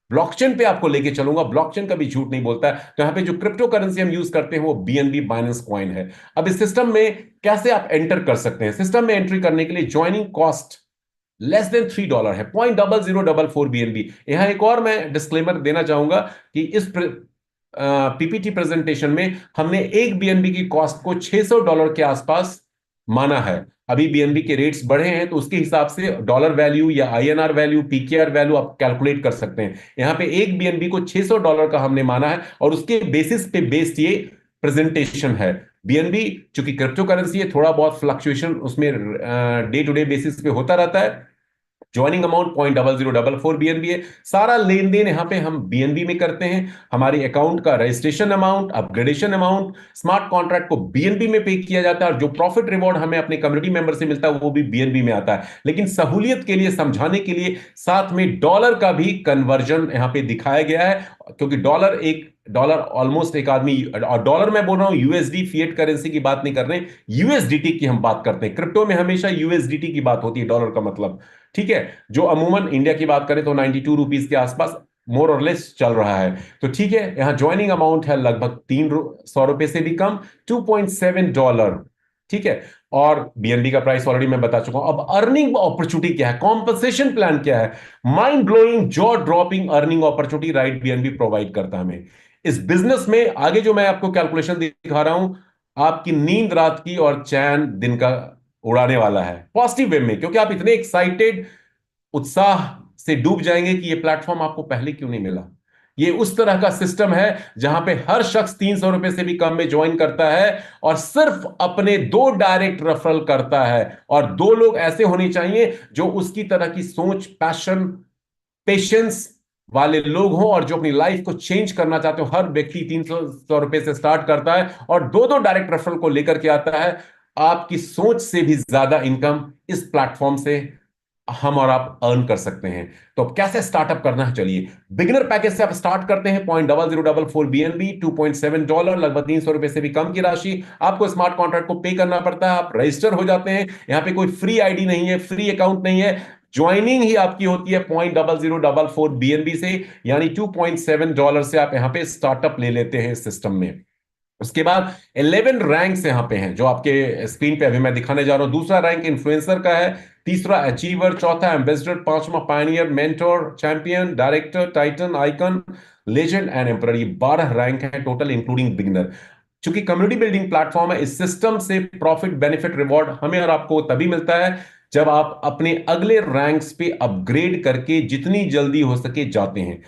ब्लॉकचेन पे आपको लेके चलूंगा। ब्लॉकचेन कभी झूठ नहीं बोलता है। तो यहां पे जो क्रिप्टो करेंसी हम यूज करते हैं वो बीएनबी बाइनेंस कॉइन है। अब इस सिस्टम में कैसे आप एंटर कर सकते हैं? सिस्टम में एंट्री करने के लिए ज्वाइनिंग कॉस्ट लेस देन $3 है, 0.0044 बीएनबी। यहां एक और मैं डिस्क्लेमर देना चाहूंगा कि इस पीपीटी प्रेजेंटेशन में हमने एक बीएनबी की कॉस्ट को $600 के आसपास माना है। अभी बीएनबी के रेट्स बढ़े हैं तो उसके हिसाब से डॉलर वैल्यू या आईएनआर वैल्यू, पीकेआर वैल्यू आप कैलकुलेट कर सकते हैं। यहां पे एक बीएनबी को $600 का हमने माना है और उसके बेसिस पे बेस्ड ये प्रेजेंटेशन है। बीएनबी चूंकि क्रिप्टो करेंसी है, थोड़ा बहुत फ्लक्चुएशन उसमें डे टू डे बेसिस पे होता रहता है। ज्वाइनिंग अमाउंट 0.0044 बीएनबी है। सारा लेन देन यहां पे हम बीएनबी में करते हैं। हमारे अकाउंट का registration amount, upgradation amount, smart contract को बीएनबी में पे किया जाता है, और जो प्रॉफिट रिवॉर्ड हमें अपने कम्युनिटी मेंबर से मिलता है वो भी बीएनबी में आता है। लेकिन सहूलियत के लिए, समझाने के लिए साथ में डॉलर का भी कन्वर्जन यहां पे दिखाया गया है, क्योंकि डॉलर ऑलमोस्ट एक आदमी, और डॉलर मैं बोल रहा हूं यूएसडी फिएट करेंसी की बात नहीं कर रहे हैं, यूएसडीटी की हम बात करते हैं। क्रिप्टो में हमेशा यूएसडीटी की बात होती है, डॉलर का मतलब, ठीक है। जो अमूमन इंडिया की बात करें तो ₹92 के आसपास मोर और लेस चल रहा है। तो ठीक है, यहां ज्वाइनिंग अमाउंट है लगभग ₹300 से भी कम, $2.7। ठीक है। और बीएनबी का प्राइस ऑलरेडी मैं बता चुका हूं। अब अर्निंग अपॉर्चुनिटी क्या है, कॉम्पनसेशन प्लान क्या है? Mind blowing, jaw dropping earning opportunity right BNB provide करता है हमें। इस बिजनेस में आगे जो मैं आपको कैलकुलेशन दिखा रहा हूं, आपकी नींद रात की और चैन दिन का उड़ाने वाला है पॉजिटिव वे में, क्योंकि आप इतने एक्साइटेड, उत्साह से डूब जाएंगे कि ये प्लेटफॉर्म आपको पहले क्यों नहीं मिला। ये उस तरह का सिस्टम है जहां पे हर शख्स ₹300 से भी कम में ज्वाइन करता है और सिर्फ अपने 2 डायरेक्ट रेफरल करता है। और 2 लोग ऐसे होने चाहिए जो उसकी तरह की सोच, पैशन, पेशेंस वाले लोग हों, और जो अपनी लाइफ को चेंज करना चाहते हो। हर व्यक्ति ₹300 से स्टार्ट करता है और 2 डायरेक्ट रेफरल को लेकर के आता है। आपकी सोच से भी ज्यादा इनकम इस प्लेटफॉर्म से हम और आप अर्न कर सकते हैं। तो अब कैसे स्टार्टअप करना है, चलिए बिगिनर पैकेज से आप स्टार्ट करते हैं। 0.0044 बीएनबी, $2.7, लगभग ₹300 से भी कम की राशि आपको स्मार्ट कॉन्ट्रैक्ट को पे करना पड़ता है। आप रजिस्टर हो जाते हैं। यहां पे कोई फ्री आईडी नहीं है, फ्री अकाउंट नहीं है। ज्वाइनिंग ही आपकी होती है 0.0044 बीएनबी से, यानी $2.7 से आप यहां पे स्टार्टअप ले लेते हैं इस सिस्टम में। उसके बाद 11 रैंक्स यहां पे हैं जो आपके स्क्रीन पे अभी मैं दिखाने जा रहा हूं। दूसरा रैंक इन्फ्लुएंसर का है, तीसरा अचीवर, चौथा एम्बेसडर, पांचवा Pioneer, mentor, champion, director, Titan, icon, legend and emperor. ये 12 रैंक है टोटल इंक्लूडिंग बिगिनर। चूंकि कम्युनिटी बिल्डिंग प्लेटफॉर्म है, इस सिस्टम से प्रॉफिट बेनिफिट रिवॉर्ड हमें और आपको तभी मिलता है जब आप अपने अगले रैंक्स पे अपग्रेड करके जितनी जल्दी हो सके जाते हैं।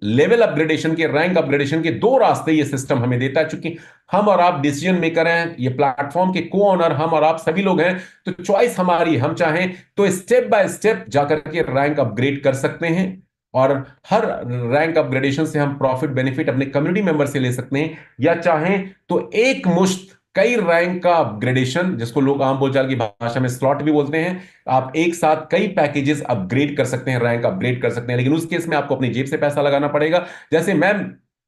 लेवल अपग्रेडेशन के, रैंक अपग्रेडेशन के 2 रास्ते ये सिस्टम हमें देता है। चूंकि हम और आप डिसीजन मेकर हैं, ये प्लेटफॉर्म के को ओनर हम और आप सभी लोग हैं, तो चॉइस हमारी। हम चाहें तो स्टेप बाय स्टेप जाकर के रैंक अपग्रेड कर सकते हैं, और हर रैंक अपग्रेडेशन से हम प्रॉफिट बेनिफिट अपने कम्युनिटी मेंबर से ले सकते हैं, या चाहें तो एक मुश्त कई रैंक का अपग्रेडेशन, जिसको लोग आम बोलचाल की भाषा में स्लॉट भी बोलते हैं, आप एक साथ कई पैकेजेस अपग्रेड कर सकते हैं, रैंक अपग्रेड कर सकते हैं। लेकिन उस केस में आपको अपनी जेब से पैसा लगाना पड़ेगा। जैसे मैं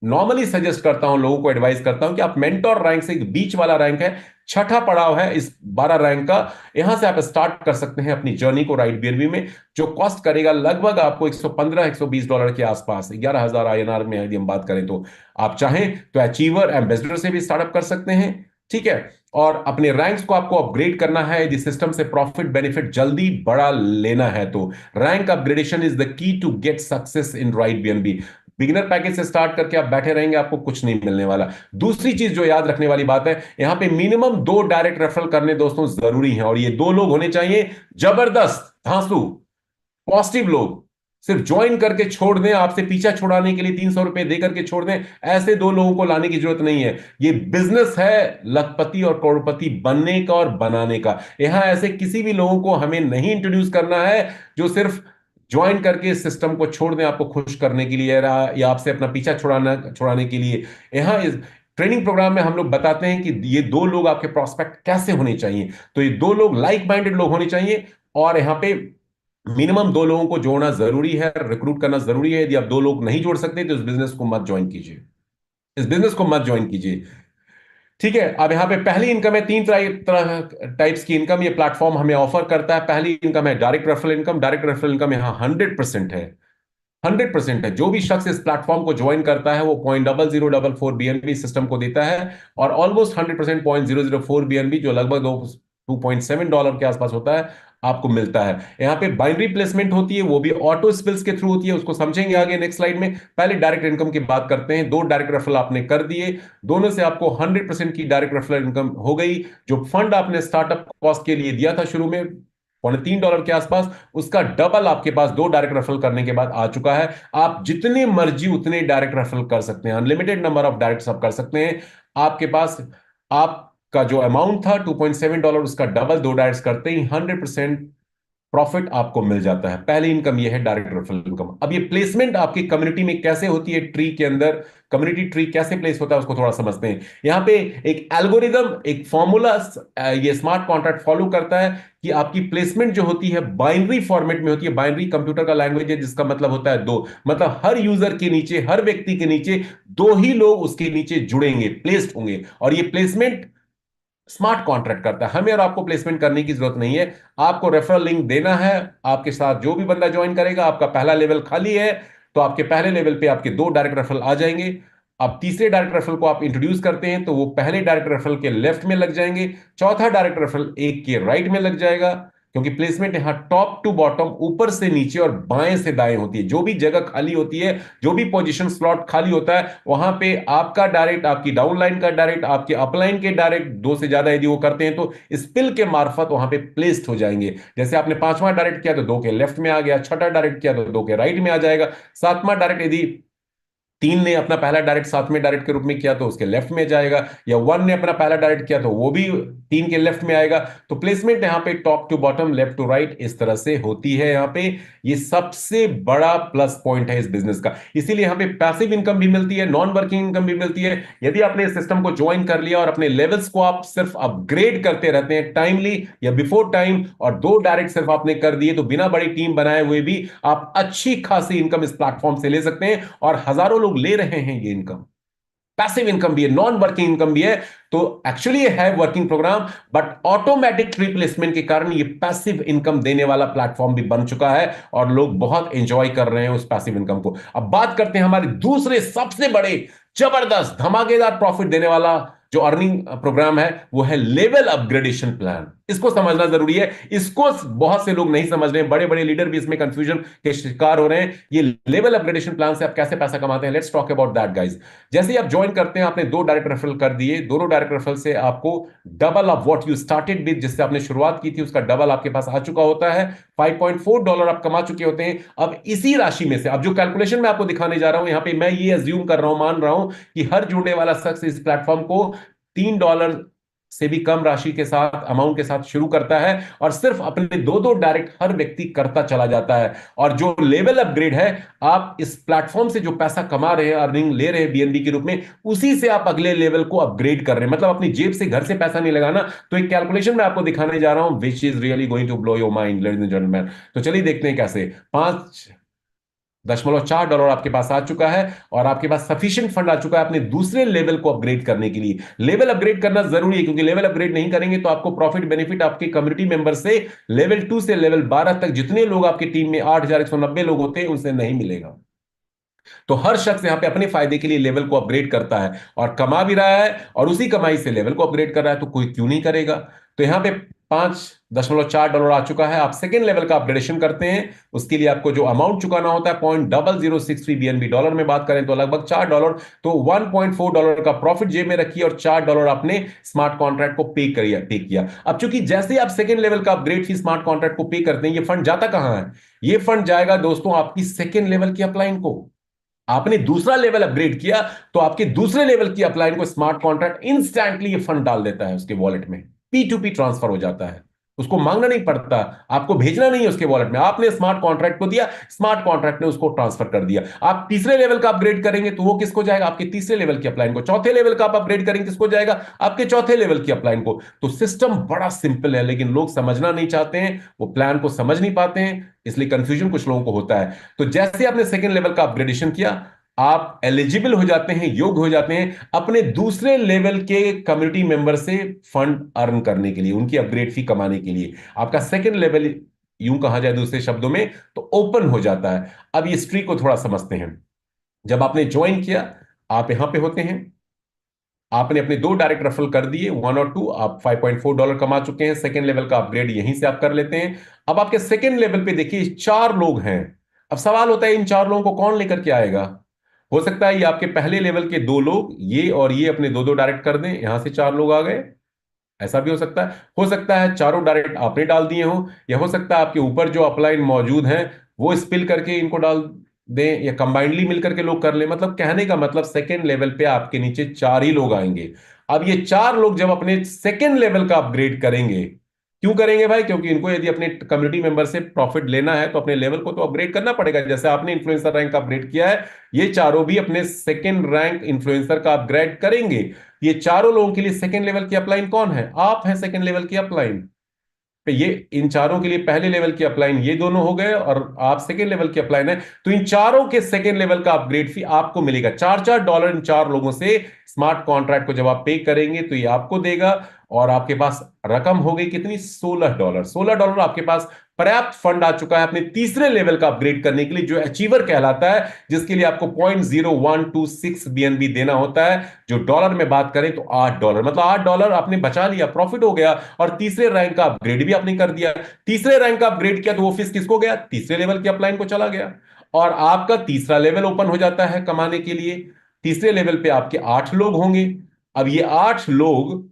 नॉर्मली सजेस्ट करता हूं, लोगों को एडवाइस करता हूं कि आप मेंटोर रैंक से, एक बीच वाला रैंक है, छठा पड़ाव है इस 12 रैंक का, यहां से आप स्टार्ट कर सकते हैं अपनी जर्नी को राइट बीएनबी में, जो कॉस्ट करेगा लगभग आपको 115 $120 के आसपास, 11,000 INR में यदि हम बात करें तो। आप चाहें तो अचीवर एम्बेसडर से भी स्टार्टअप कर सकते हैं, ठीक है। और अपने रैंक्स को आपको अपग्रेड करना है यदि सिस्टम से प्रॉफिट बेनिफिट जल्दी बड़ा लेना है तो। Rank upgradation is the key to get success in Right BNB. Beginner package से स्टार्ट करके आप बैठे रहेंगे, आपको कुछ नहीं मिलने वाला। दूसरी चीज जो याद रखने वाली बात है, यहां पे मिनिमम 2 डायरेक्ट रेफरल करने दोस्तों जरूरी है, और ये 2 लोग होने चाहिए जबरदस्त, धांसू, पॉजिटिव लोग। सिर्फ ज्वाइन करके छोड़ दें, आपसे पीछा छुड़ाने के लिए 300 रुपए दे करके छोड़ दें, ऐसे 2 लोगों को लाने की जरूरत नहीं है। ये बिजनेस है लखपति और करोड़पति बनने का और बनाने का। यहां ऐसे किसी भी लोगों को हमें नहीं इंट्रोड्यूस करना है जो सिर्फ ज्वाइन करके इस सिस्टम को छोड़ दें आपको खुश करने के लिए, या आपसे अपना पीछा छुड़ाने के लिए। यहां इस ट्रेनिंग प्रोग्राम में हम लोग बताते हैं कि ये 2 लोग आपके प्रोस्पेक्ट कैसे होने चाहिए। तो ये 2 लोग लाइक माइंडेड लोग होने चाहिए, और यहां पे मिनिमम 2 लोगों को जोड़ना जरूरी है, रिक्रूट करना जरूरी है। यदि आप 2 लोग नहीं जोड़ सकते तो इस बिजनेस को मत ज्वाइन कीजिए, इस बिजनेस को मत ज्वाइन कीजिए, ठीक है। अब यहां पे पहली इनकम है, 3 तरह टाइप्स की इनकम ये प्लेटफॉर्म हमें ऑफर करता है। पहली इनकम है direct referral income. Direct referral income यहां 100% है, 100% है। जो भी शख्स इस प्लेटफॉर्म को ज्वाइन करता है वो 0.0044 बीएनबी सिस्टम को देता है, और ऑलमोस्ट 100% 0.004 बीएनबी, जो लगभग $2.7 के आसपास होता है, आपको मिलता है। यहाँ पे बाइनरी प्लेसमेंट होती है, वो भी ऑटो स्पिल्स के थ्रू होती है, उसको समझेंगे आगे नेक्स्ट स्लाइड में। पहले डायरेक्ट इनकम की बात करते हैं। 2 डायरेक्ट रेफरल आपने कर दिए, दोनों से आपको 100% की डायरेक्ट रेफरल इनकम हो गई। जो फंड आपने स्टार्टअप कॉस्ट के लिए दिया था शुरू में, $3 के आसपास, उसका डबल आपके पास 2 डायरेक्ट रेफरल करने के बाद आ चुका है। आप जितने मर्जी उतने डायरेक्ट रेफरल कर सकते हैं, अनलिमिटेड नंबर ऑफ डायरेक्ट आप कर सकते हैं। आपके पास आपका जो अमाउंट था $2.7, उसका डबल 2 डायरेक्ट करते ही 100% प्रॉफिट आपको मिल जाता है। पहली इनकम ये है डायरेक्ट रेफरल इनकम। अब ये प्लेसमेंट आपकी कम्युनिटी में कैसे होती है, ट्री के अंदर कम्युनिटी ट्री कैसे प्लेस होता है उसको थोड़ा समझते हैं। यहां पे एक एल्गोरिदम, एक फॉर्मूला ये स्मार्ट कॉन्ट्रैक्ट फॉलो करता है कि आपकी प्लेसमेंट जो होती है बाइनरी फॉर्मेट में होती है। बाइनरी कंप्यूटर का लैंग्वेज है जिसका मतलब होता है 2, मतलब हर यूजर के नीचे, हर व्यक्ति के नीचे 2 ही लोग उसके नीचे जुड़ेंगे, प्लेस्ड होंगे, और ये प्लेसमेंट स्मार्ट कॉन्ट्रैक्ट करता है। हमें और आपको प्लेसमेंट करने की जरूरत नहीं है, आपको रेफरल लिंक देना है। आपके साथ जो भी बंदा ज्वाइन करेगा, आपका पहला लेवल खाली है तो आपके पहले लेवल पे आपके 2 डायरेक्ट रेफरल आ जाएंगे। अब तीसरे डायरेक्ट रेफरल को आप इंट्रोड्यूस करते हैं तो वो पहले डायरेक्ट रेफरल के लेफ्ट में लग जाएंगे, चौथा डायरेक्ट रेफरल एक के राइट में लग जाएगा, क्योंकि प्लेसमेंट यहां टॉप टू बॉटम, ऊपर से नीचे और बाएं से दाएं होती है। जो भी जगह खाली होती है, जो भी पोजीशन स्लॉट खाली होता है, वहां पे आपका डायरेक्ट, आपकी डाउनलाइन का डायरेक्ट, आपके अपलाइन के डायरेक्ट, 2 से ज्यादा यदि वो करते हैं तो स्पिल के मार्फत वहां पे प्लेस्ड हो जाएंगे। जैसे आपने 5वां डायरेक्ट किया तो 2 के लेफ्ट में आ गया, छठा डायरेक्ट किया तो 2 के राइट में आ जाएगा, 7वां डायरेक्ट यदि 3 ने अपना पहला डायरेक्ट 7वें डायरेक्ट के रूप में किया तो उसके लेफ्ट में जाएगा, या 1 ने अपना पहला डायरेक्ट किया तो वो भी 3 के लेफ्ट में आएगा। तो प्लेसमेंट यहां पे top to bottom, left to right इस तरह से होती है। यहां पे ये सबसे बड़ा प्लस पॉइंट है इस बिजनेस का। इसीलिए यहां पे पैसिव इनकम भी मिलती है, नॉन वर्किंग इनकम भी मिलती है। यदि आपने इस सिस्टम को ज्वाइन कर लिया और अपने लेवल्स को आप सिर्फ अपग्रेड करते रहते हैं टाइमली या बिफोर टाइम, और 2 डायरेक्ट सिर्फ आपने कर दिए, तो बिना बड़ी टीम बनाए हुए भी आप अच्छी खासी इनकम इस प्लेटफॉर्म से ले सकते हैं, और हजारों लोग ले रहे हैं ये इनकम। पैसिव इनकम भी है, नॉन वर्किंग इनकम भी है। तो एक्चुअली ये है working program, but automatic replacement के कारण ये पैसिव इनकम देने वाला प्लेटफॉर्म भी बन चुका है, और लोग बहुत एंजॉय कर रहे हैं उस पैसिव इनकम को। अब बात करते हैं हमारे दूसरे सबसे बड़े, जबरदस्त, धमाकेदार प्रॉफिट देने वाला जो अर्निंग प्रोग्राम है, वो है लेवल अपग्रेडेशन प्लान। इसको समझना जरूरी है, इसको बहुत से लोग नहीं समझ रहे हैं, बड़े बड़े लीडर भी इसमें कंफ्यूजन के शिकार हो रहे हैं। ये लेवल अपग्रेडेशन प्लान से आप कैसे पैसा कमाते हैं, let's talk about that guys. जैसे ही आप ज्वाइन करते हैं, आपने 2 डायरेक्ट रेफरल कर दिए, दोनों डायरेक्ट रेफरल से आपको double of what you started with, जिससे आपने शुरुआत की थी, उसका डबल आपके पास आ चुका होता है। $5.4 आप कमा चुके होते हैं। अब इसी राशि में से, अब जो कैलकुलेशन मैं आपको दिखाने जा रहा हूं, यहां पे मैं ये अज्यूम कर रहा हूं, मान रहा हूं कि हर जुड़ने वाला शख्स इस प्लेटफॉर्म को $3 से भी कम राशि के साथ, अमाउंट के साथ शुरू करता है, और सिर्फ अपने 2 डायरेक्ट हर व्यक्ति करता चला जाता है। और जो लेवल अपग्रेड है, आप इस प्लेटफॉर्म से जो पैसा कमा रहे हैं, अर्निंग ले रहे हैं बीएनबी के रूप में, उसी से आप अगले लेवल को अपग्रेड कर रहे हैं। मतलब अपनी जेब से, घर से पैसा नहीं लगाना। तो एक कैलकुलेशन मैं आपको दिखाने जा रहा हूं, which is really going to blow your mind ladies and gentleman. तो चलिए देखते हैं कैसे। 5 $0.4 आपके पास आ चुका है और आपके पास सफिशिएंट फंड आ चुका है अपने दूसरे लेवल को अपग्रेड करने के लिए। लेवल अपग्रेड करना जरूरी है, क्योंकि लेवल अपग्रेड नहीं करेंगे तो आपको प्रॉफिट बेनिफिट आपके कम्युनिटी मेंबर से लेवल 2 से लेवल 12 तक जितने लोग आपकी टीम में 8,190 लोग होते हैं उनसे नहीं मिलेगा। तो हर शख्स यहां पे अपने फायदे के लिए लेवल को अपग्रेड करता है और कमा भी रहा है, और उसी कमाई से लेवल को अपग्रेड कर रहा है, तो कोई क्यों नहीं करेगा। तो यहां पे $5.4 आ चुका है। आप सेकेंड लेवल का अपग्रेडेशन करते हैं, उसके लिए आपको जो अमाउंट चुकाना होता है $0.0063 डॉलर में बात करें तो लगभग $4। तो $1.4 का प्रॉफिट जेब में रखिए और $4 आपने स्मार्ट कॉन्ट्रैक्ट को पे किया। अब चूंकि जैसे आप सेकेंड लेवल का अपग्रेड फी स्मार्ट कॉन्ट्रैक्ट को पे करते हैं, ये फंड जाता कहां है? ये फंड जाएगा दोस्तों आपकी सेकेंड लेवल की अपलाइन को। आपने दूसरा लेवल अपग्रेड किया तो आपके दूसरे लेवल की अपलाइन को स्मार्ट कॉन्ट्रैक्ट इंस्टेंटली ये फंड डाल देता है उसके वॉलेट में। P2P ट्रांसफर हो जाता है, उसको मांगना नहीं पड़ता, आपको भेजना नहीं है उसके वॉलेट में, आपने स्मार्ट कॉन्ट्रैक्ट को दिया, स्मार्ट कॉन्ट्रैक्ट ने उसको ट्रांसफर कर दिया। आप तीसरे लेवल का अपग्रेड करेंगे तो वो किसको जाएगा? आपके तीसरे लेवल की अपलाइन को। चौथे लेवल का आप अपग्रेड करेंगे किसको जाएगा? आपके चौथे लेवल की अपलाइन को। तो सिस्टम बड़ा सिंपल है, लेकिन लोग समझना नहीं चाहते हैं, वो प्लान को समझ नहीं पाते हैं, इसलिए कंफ्यूजन कुछ लोगों को होता है। तो जैसे आपने सेकेंड लेवल का अपग्रेडेशन किया, आप एलिजिबल हो जाते हैं, योग्य हो जाते हैं अपने दूसरे लेवल के कम्युनिटी मेंबर से फंड अर्न करने के लिए, उनकी अपग्रेड फी कमाने के लिए। आपका सेकंड लेवल, यूं कहा जाए दूसरे शब्दों में, तो ओपन हो जाता है। अब इस ट्री को थोड़ा समझते हैं। जब आपने ज्वाइन किया, आप यहां पे होते हैं, आपने अपने दो डायरेक्ट रेफरल कर दिए, 1 और 2, आप $5.4 कमा चुके हैं। सेकंड लेवल का अपग्रेड यहीं से आप कर लेते हैं। अब आपके सेकंड लेवल पे देखिए 4 लोग हैं। अब सवाल होता है इन 4 लोगों को कौन लेकर के आएगा? हो सकता है ये आपके पहले लेवल के 2 लोग, ये और ये अपने दो दो डायरेक्ट कर दें, यहां से 4 लोग आ गए। ऐसा भी हो सकता है। हो सकता है चारों डायरेक्ट आपने डाल दिए हो, या हो सकता है आपके ऊपर जो अपलाइन मौजूद हैं वो स्पिल करके इनको डाल दें, या कंबाइंडली मिलकर के लोग कर लें। मतलब कहने का मतलब सेकेंड लेवल पे आपके नीचे 4 ही लोग आएंगे। अब ये 4 लोग जब अपने सेकेंड लेवल का अपग्रेड करेंगे, क्यों करेंगे भाई? क्योंकि इनको यदि अपने कम्युनिटी मेंबर से प्रॉफिट लेना है तो अपने लेवल को तो अपग्रेड करना पड़ेगा। जैसे आपने इन्फ्लुएंसर रैंक अपग्रेड किया है, ये चारों भी अपने सेकेंड रैंक इन्फ्लुएंसर का अपग्रेड करेंगे। ये चारों लोगों के लिए सेकंड लेवल की अपलाइन कौन है? आप हैं सेकंड लेवल की अपलाइन। तो ये इन चारों के लिए पहले लेवल की अपलाइन ये दोनों हो गए, और आप सेकेंड लेवल की अपलाइन है। तो इन चारों के सेकेंड लेवल का अपग्रेड फी आपको मिलेगा $4 इन 4 लोगों से स्मार्ट कॉन्ट्रैक्ट को जब आप पे करेंगे तो ये आपको देगा। और आपके पास रकम हो गई कितनी? $16। $16 आपके पास पर्याप्त फंड आ चुका है अपने तीसरे लेवल का अपग्रेड करने के लिए, जो अचीवर कहलाता है, जिसके लिए आपको 0.0126 BNB देना होता है। जो डॉलर में बात करें तो $8, मतलब $8 आपने बचा लिया, प्रॉफिट हो गया, और तीसरे रैंक का अपग्रेड भी आपने कर दिया। तीसरे रैंक का अपग्रेड किया तो वो फीस किसको गया? तीसरे लेवल की अपलाइन को चला गया, और आपका तीसरा लेवल ओपन हो जाता है कमाने के लिए। तीसरे लेवल पे आपके 8 लोग होंगे। अब ये 8 लोग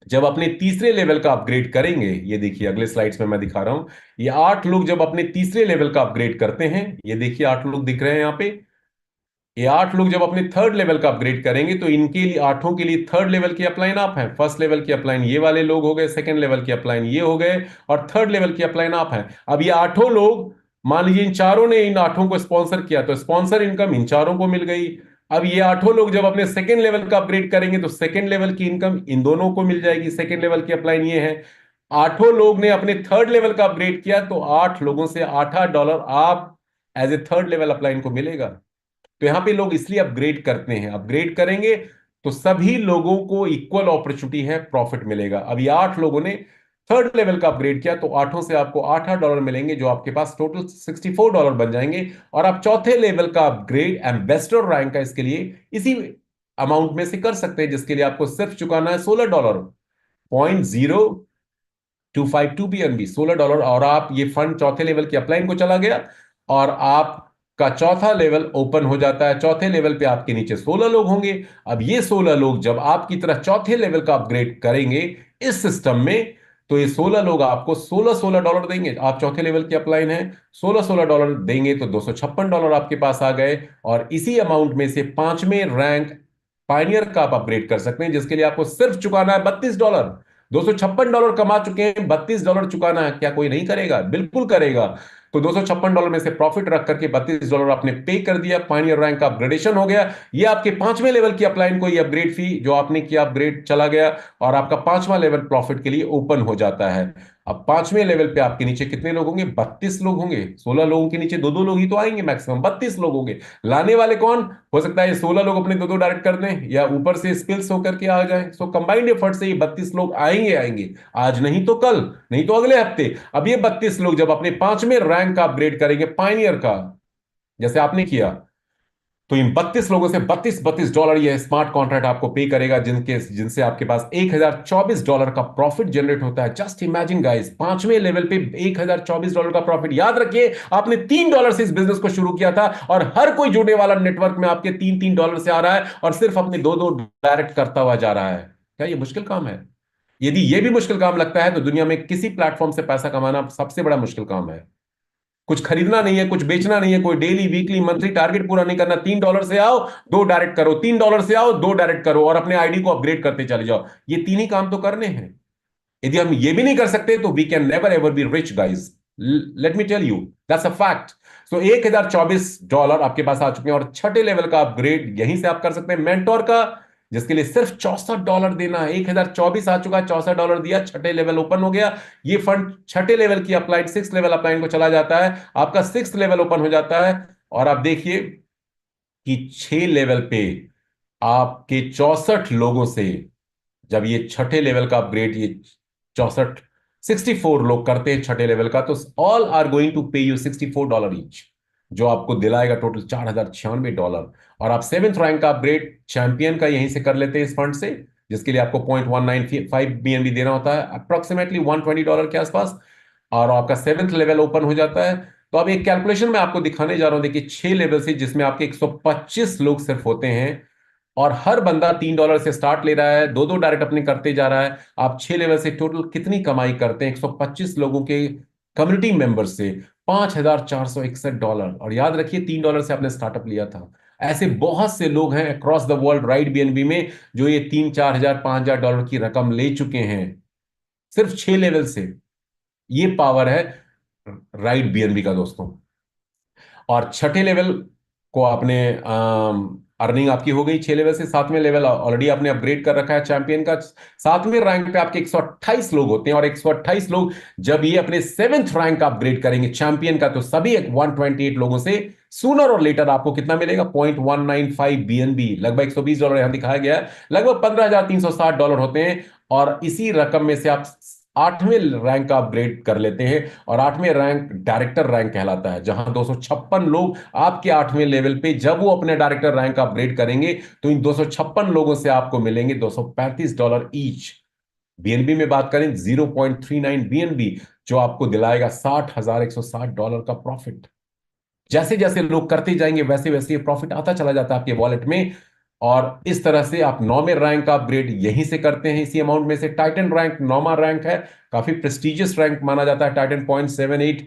जब अपने तीसरे लेवल का अपग्रेड करेंगे, ये देखिए अगले स्लाइड्स में मैं दिखा रहा हूं, ये 8 लोग जब अपने तीसरे लेवल का अपग्रेड करते हैं, ये देखिए 8 लोग दिख रहे हैं यहां पे। ये 8 लोग जब अपने थर्ड लेवल का अपग्रेड करेंगे तो इनके लिए, 8 के लिए थर्ड लेवल की अपलाइन आप हैं, फर्स्ट लेवल की अपलाइन ये वाले लोग हो गए, सेकंड लेवल की अपलाइन ये हो गए, और थर्ड लेवल की अपलाइन आप हैं। अब ये 8 लोग, मान लीजिए इन चारों ने इन 8 को स्पॉन्सर किया, तो स्पॉन्सर इनकम इन चारों को मिल गई। अब ये 8 लोग जब अपने सेकंड लेवल का अपग्रेड करेंगे तो सेकंड लेवल की इनकम इन दोनों को मिल जाएगी। सेकंड लेवल की अपलाइन ये है। 8 लोग ने अपने थर्ड लेवल का अपग्रेड किया तो 8 लोगों से $8 आप as a third level upline को मिलेगा। तो यहां पे लोग इसलिए अपग्रेड करते हैं, अपग्रेड करेंगे तो सभी लोगों को इक्वल अपॉर्चुनिटी है, प्रॉफिट मिलेगा। अब ये 8 लोगों ने थर्ड लेवल का अपग्रेड किया तो 8 से आपको $8 मिलेंगे, जो आपके पास टोटल $64 बन जाएंगे। और आप चौथे लेवल का अपग्रेड एम्बेसडर रैंक का इसके लिए इसी अमाउंट में से कर सकते हैं, जिसके लिए आपको सिर्फ चुकाना है $16, 0.0252 BNB, $16। और आप ये फंड चौथे लेवल की अपलाइन को चला गया, और आपका चौथा लेवल ओपन हो जाता है। चौथे लेवल पे आपके नीचे 16 लोग होंगे। अब ये 16 लोग जब आपकी तरह चौथे लेवल का अपग्रेड करेंगे इस सिस्टम में, तो ये 16 लोग आपको $16 देंगे। आप चौथे लेवल की अपलाइन है, $16 देंगे तो $256 आपके पास आ गए। और इसी अमाउंट में से पांचवें रैंक पायनियर का आप अपग्रेड कर सकते हैं, जिसके लिए आपको सिर्फ चुकाना है $32। $256 कमा चुके हैं, $32 चुकाना है। क्या कोई नहीं करेगा? बिल्कुल करेगा। तो $256 में से प्रॉफिट रख करके $32 आपने पे कर दिया, पायनियर रैंक का अपग्रेडेशन हो गया। ये आपके पांचवें लेवल की अपलाइन को ये अपग्रेड फी जो आपने किया, अपग्रेड चला गया, और आपका पांचवा लेवल प्रॉफिट के लिए ओपन हो जाता है। अब पांचवें लेवल पे आपके नीचे कितने लोग होंगे? 32 लोग होंगे। 16 लोगों के नीचे दो दो लोग ही तो आएंगे, मैक्सिमम 32 लोग होंगे। लाने वाले कौन? हो सकता है ये 16 लोग अपने दो दो डायरेक्ट कर दें, या ऊपर से स्किल्स होकर के आ जाए। सो कंबाइंड एफर्ट से ये 32 लोग आएंगे आएंगे, आज नहीं तो कल, नहीं तो अगले हफ्ते। अब ये 32 लोग जब अपने पांचवें रैंक का अपग्रेड करेंगे, पायनियर का, जैसे आपने किया, तो इन 32 लोगों से 32 ये स्मार्ट कॉन्ट्रैक्ट आपको पे करेगा, जिनसे आपके पास $1024 का प्रॉफिट जनरेट होता है। जस्ट इमेजिन गाइस, पांचवें लेवल पे $1024 का प्रॉफिट। याद रखिए, आपने $3 से इस बिजनेस को शुरू किया था, और हर कोई जुड़ने वाला नेटवर्क में आपके $3 से आ रहा है, और सिर्फ अपने दो दो डायरेक्ट करता हुआ जा रहा है। क्या ये मुश्किल काम है? यदि ये भी मुश्किल काम लगता है, तो दुनिया में किसी प्लेटफॉर्म से पैसा कमाना सबसे बड़ा मुश्किल काम है। कुछ खरीदना नहीं है, कुछ बेचना नहीं है, कोई डेली वीकली मंथली टारगेट पूरा नहीं करना। $3 से आओ, दो डायरेक्ट करो, $3 से आओ, दो डायरेक्ट करो, और अपने आईडी को अपग्रेड करते चले जाओ। ये तीन ही काम तो करने हैं। यदि हम ये भी नहीं कर सकते, तो we can never ever be rich guys. Let me tell you, that's a fact. So $1024 आपके पास आ चुके हैं, और छठे लेवल का अपग्रेड यहीं से आप कर सकते हैं, मेंटोर का, जिसके लिए सिर्फ $64 देना है। 1024 आ चुका है, $64 दिया, छठे लेवल ओपन हो गया। ये फंड छठे लेवल की अपलाइन, सिक्स लेवल अपलाइन को चला जाता है, आपका सिक्स लेवल ओपन हो जाता है। और आप देखिए कि 6 लेवल पे आपके 64 लोगों से, जब ये छठे लेवल का अपग्रेड, ये 64, 64 लोग करते हैं छठे लेवल का, तो ऑल आर गोइंग टू पे यू $64 ईच, जो आपको दिलाएगा टोटल $4096। और आप सेवेंथ रैंक का अपग्रेड चैंपियन का यहीं से कर लेते हैं, इस फंड से, जिसके लिए आपको 0.195 BNB देना होता है, अप्रोक्सीमेटली $120 के आसपास, और आपका सेवेंथ लेवल ओपन हो जाता है। तो अब एक कैलकुलेशन मैं आपको दिखाने जा रहा हूं। देखिए, 6 लेवल से, जिसमें आपके 125 लोग सिर्फ होते हैं, और हर बंदा $3 से स्टार्ट ले रहा है, दो दो डायरेक्ट अपने करते जा रहा है। आप 6 लेवल से टोटल कितनी कमाई करते हैं? 125 लोगों के कम्युनिटी मेंबर से $5461। और याद रखिए, $3 से आपने स्टार्टअप लिया था। ऐसे बहुत से लोग हैं across the world right BNB में, जो ये 3-4 हजार $5,000 की रकम ले चुके हैं, सिर्फ 6 लेवल से। ये पावर है राइट बीएनबी का दोस्तों। और छठे लेवल को आपने अर्निंग आपकी हो गई 6 लेवल से। सातवें लेवल ऑलरेडी आपने अपग्रेड कर रखा है चैंपियन का। सातवें रैंक पे आपके 128 लोग होते हैं, और 128 लोग जब ये अपने सेवेंथ रैंक का अपग्रेड करेंगे चैंपियन का, तो सभी 128 लोगों से सूनर और लेटर आपको कितना मिलेगा? 0.195 BNB, लगभग $120 यहां दिखाया गया है, लगभग $15,360 होते हैं। और इसी रकम में से आप आठवें रैंक का अपग्रेड कर लेते हैं, और आठवें रैंक डायरेक्टर रैंक कहलाता है, जहां 256 लोग आपके आठवें लेवल पे, जब वो अपने डायरेक्टर रैंक का अपग्रेड करेंगे, तो इन 256 लोगों से आपको मिलेंगे $235 ईच। बीएनबी में बात करें, 0.39 बीएनबी, जो आपको दिलाएगा $60,160 का प्रॉफिट। जैसे जैसे लोग करते जाएंगे, वैसे वैसे ये प्रॉफिट आता चला जाता है आपके वॉलेट में। और इस तरह से आप नौवें रैंक का अपग्रेड यहीं से करते हैं, इसी अमाउंट में से। टाइटन रैंक नौवां रैंक है, काफी प्रेस्टिजियस रैंक माना जाता है टाइटन। 0.78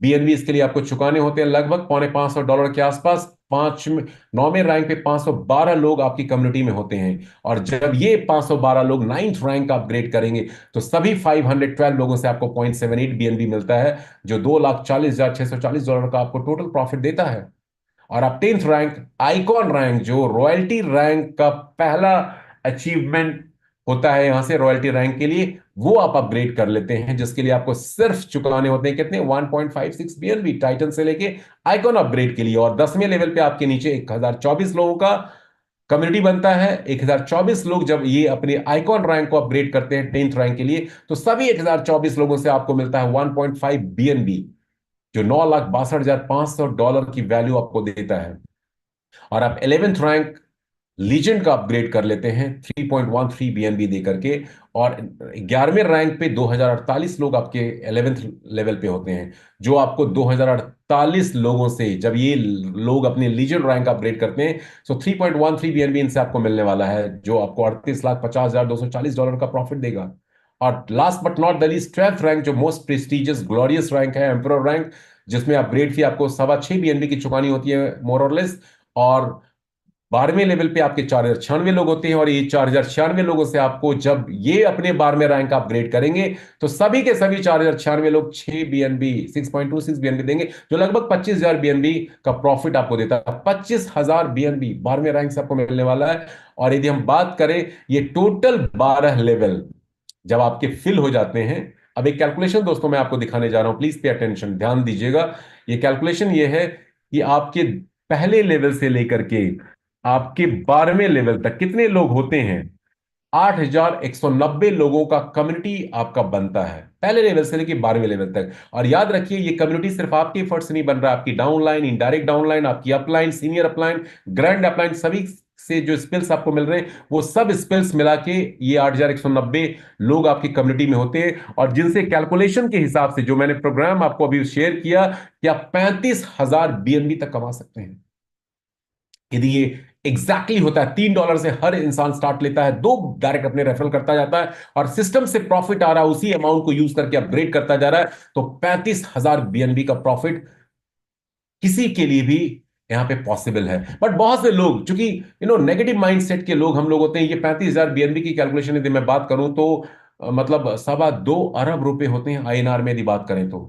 बीएनबी इसके लिए आपको चुकाने होते हैं, लगभग $450 के आसपास। नौवें रैंक पे 512 लोग आपकी कम्युनिटी में होते हैं। और जब ये 512 लोग नाइन्थ रैंक का अपग्रेड करेंगे, तो सभी 512 लोगों से आपको 0.78 बीएनबी मिलता है, जो $2,40,640 का आपको टोटल प्रॉफिट देता है। और अब 10th रैंक, आइकॉन रैंक, जो रॉयल्टी रैंक का पहला अचीवमेंट होता है यहां से रॉयल्टी रैंक के लिए, वो आप अपग्रेड कर लेते हैं, जिसके लिए आपको सिर्फ चुकाने होते हैं कितने? 1.56 बीएनबी, टाइटन से लेके आइकॉन अपग्रेड के लिए। और 10वें लेवल पे आपके नीचे 1024 लोगों का कम्युनिटी बनता है। 1024 लोग जब ये अपने आइकॉन रैंक को अपग्रेड करते हैं 10th रैंक के लिए, तो सभी 1024 लोगों से आपको मिलता है 1.5 बीएनबी, जो $9,62,500 की वैल्यू आपको देता है। और आप 11th रैंक लीजेंड का अपग्रेड कर लेते हैं 3.13 बीएनबी दे करके। और 11वें रैंक पे 2048 लोग आपके 11th लेवल पे होते हैं, जो आपको 2048 लोगों से, जब ये लोग अपने लीजेंड रैंक अपग्रेड करते हैं, तो 3.13 बीएनबी इनसे आपको मिलने वाला है, जो आपको $38,50,240 का प्रॉफिट देगा। और last but not the least, 12th rank, जो मोस्ट प्रेस्टिजियस ग्लोरियस रैंक है, एम्परर रैंक, जिसमें अपग्रेड फी आपको 6.25 बीएनबी की चुकानी होती है, मोर और लेस। और 12वें लेवल पे आपके 4,096 लोग होते हैं, और ये 4,096 लोगों से आपको, जब ये अपने 12वें रैंक अपग्रेड करेंगे, तो सभी के सभी 4,096 लोग 6 बीएनबी, 6.26 बीएनबी देंगे, जो लगभग 25,000 बीएनबी का प्रॉफिट आपको देता है। 25,000 बीएनबी 12वें रैंक से आपको मिलने वाला है। और यदि हम बात करें, ये टोटल 12 लेवल जब आपके फिल हो जाते हैं, अब एक कैलकुलेशन दोस्तों मैं आपको दिखाने जा रहा हूं, प्लीज पे अटेंशन, ध्यान दीजिएगा। ये कैलकुलेशन ये है कि आपके पहले लेवल से लेकर के आपके 12वें लेवल तक कितने लोग होते हैं। 8,190 लोगों का कम्युनिटी आपका बनता है, पहले लेवल से लेकर 12वें लेवल तक। और याद रखिए ये कम्युनिटी सिर्फ आपके एफर्ट से नहीं बन रहा, आपकी डाउनलाइन, इनडायरेक्ट डाउनलाइन, आपकी upline, senior upline, grand upline, सभी से जो स्किल्स आपको मिल रहे हैं वो सब स्किल्स मिला के ये 8,190 लोग आपकी कम्युनिटी में होते हैं। और जिनसे कैलकुलेशन के हिसाब से जो मैंने प्रोग्राम आपको अभी शेयर किया कि आप 35,000 बीएनबी तक कमा सकते हैं यदि ये एग्जैक्टली होता है। $3 से हर इंसान स्टार्ट लेता है, दो डायरेक्ट अपने रेफरल करता जाता है और सिस्टम से प्रॉफिट आ रहा है, उसी अमाउंट को यूज करके अपग्रेड करता जा रहा है, तो 35,000 बीएनबी का प्रॉफिट किसी के लिए भी यहां पे पॉसिबल है। बट बहुत से लोग चूंकि नेगेटिव माइंडसेट के लोग हम लोग होते हैं, ये 35,000 बीएनबी की कैलकुलेशन यदि मैं बात करूं तो मतलब 2.25 अरब रुपए होते हैं आईएनआर में, यदि बात करें तो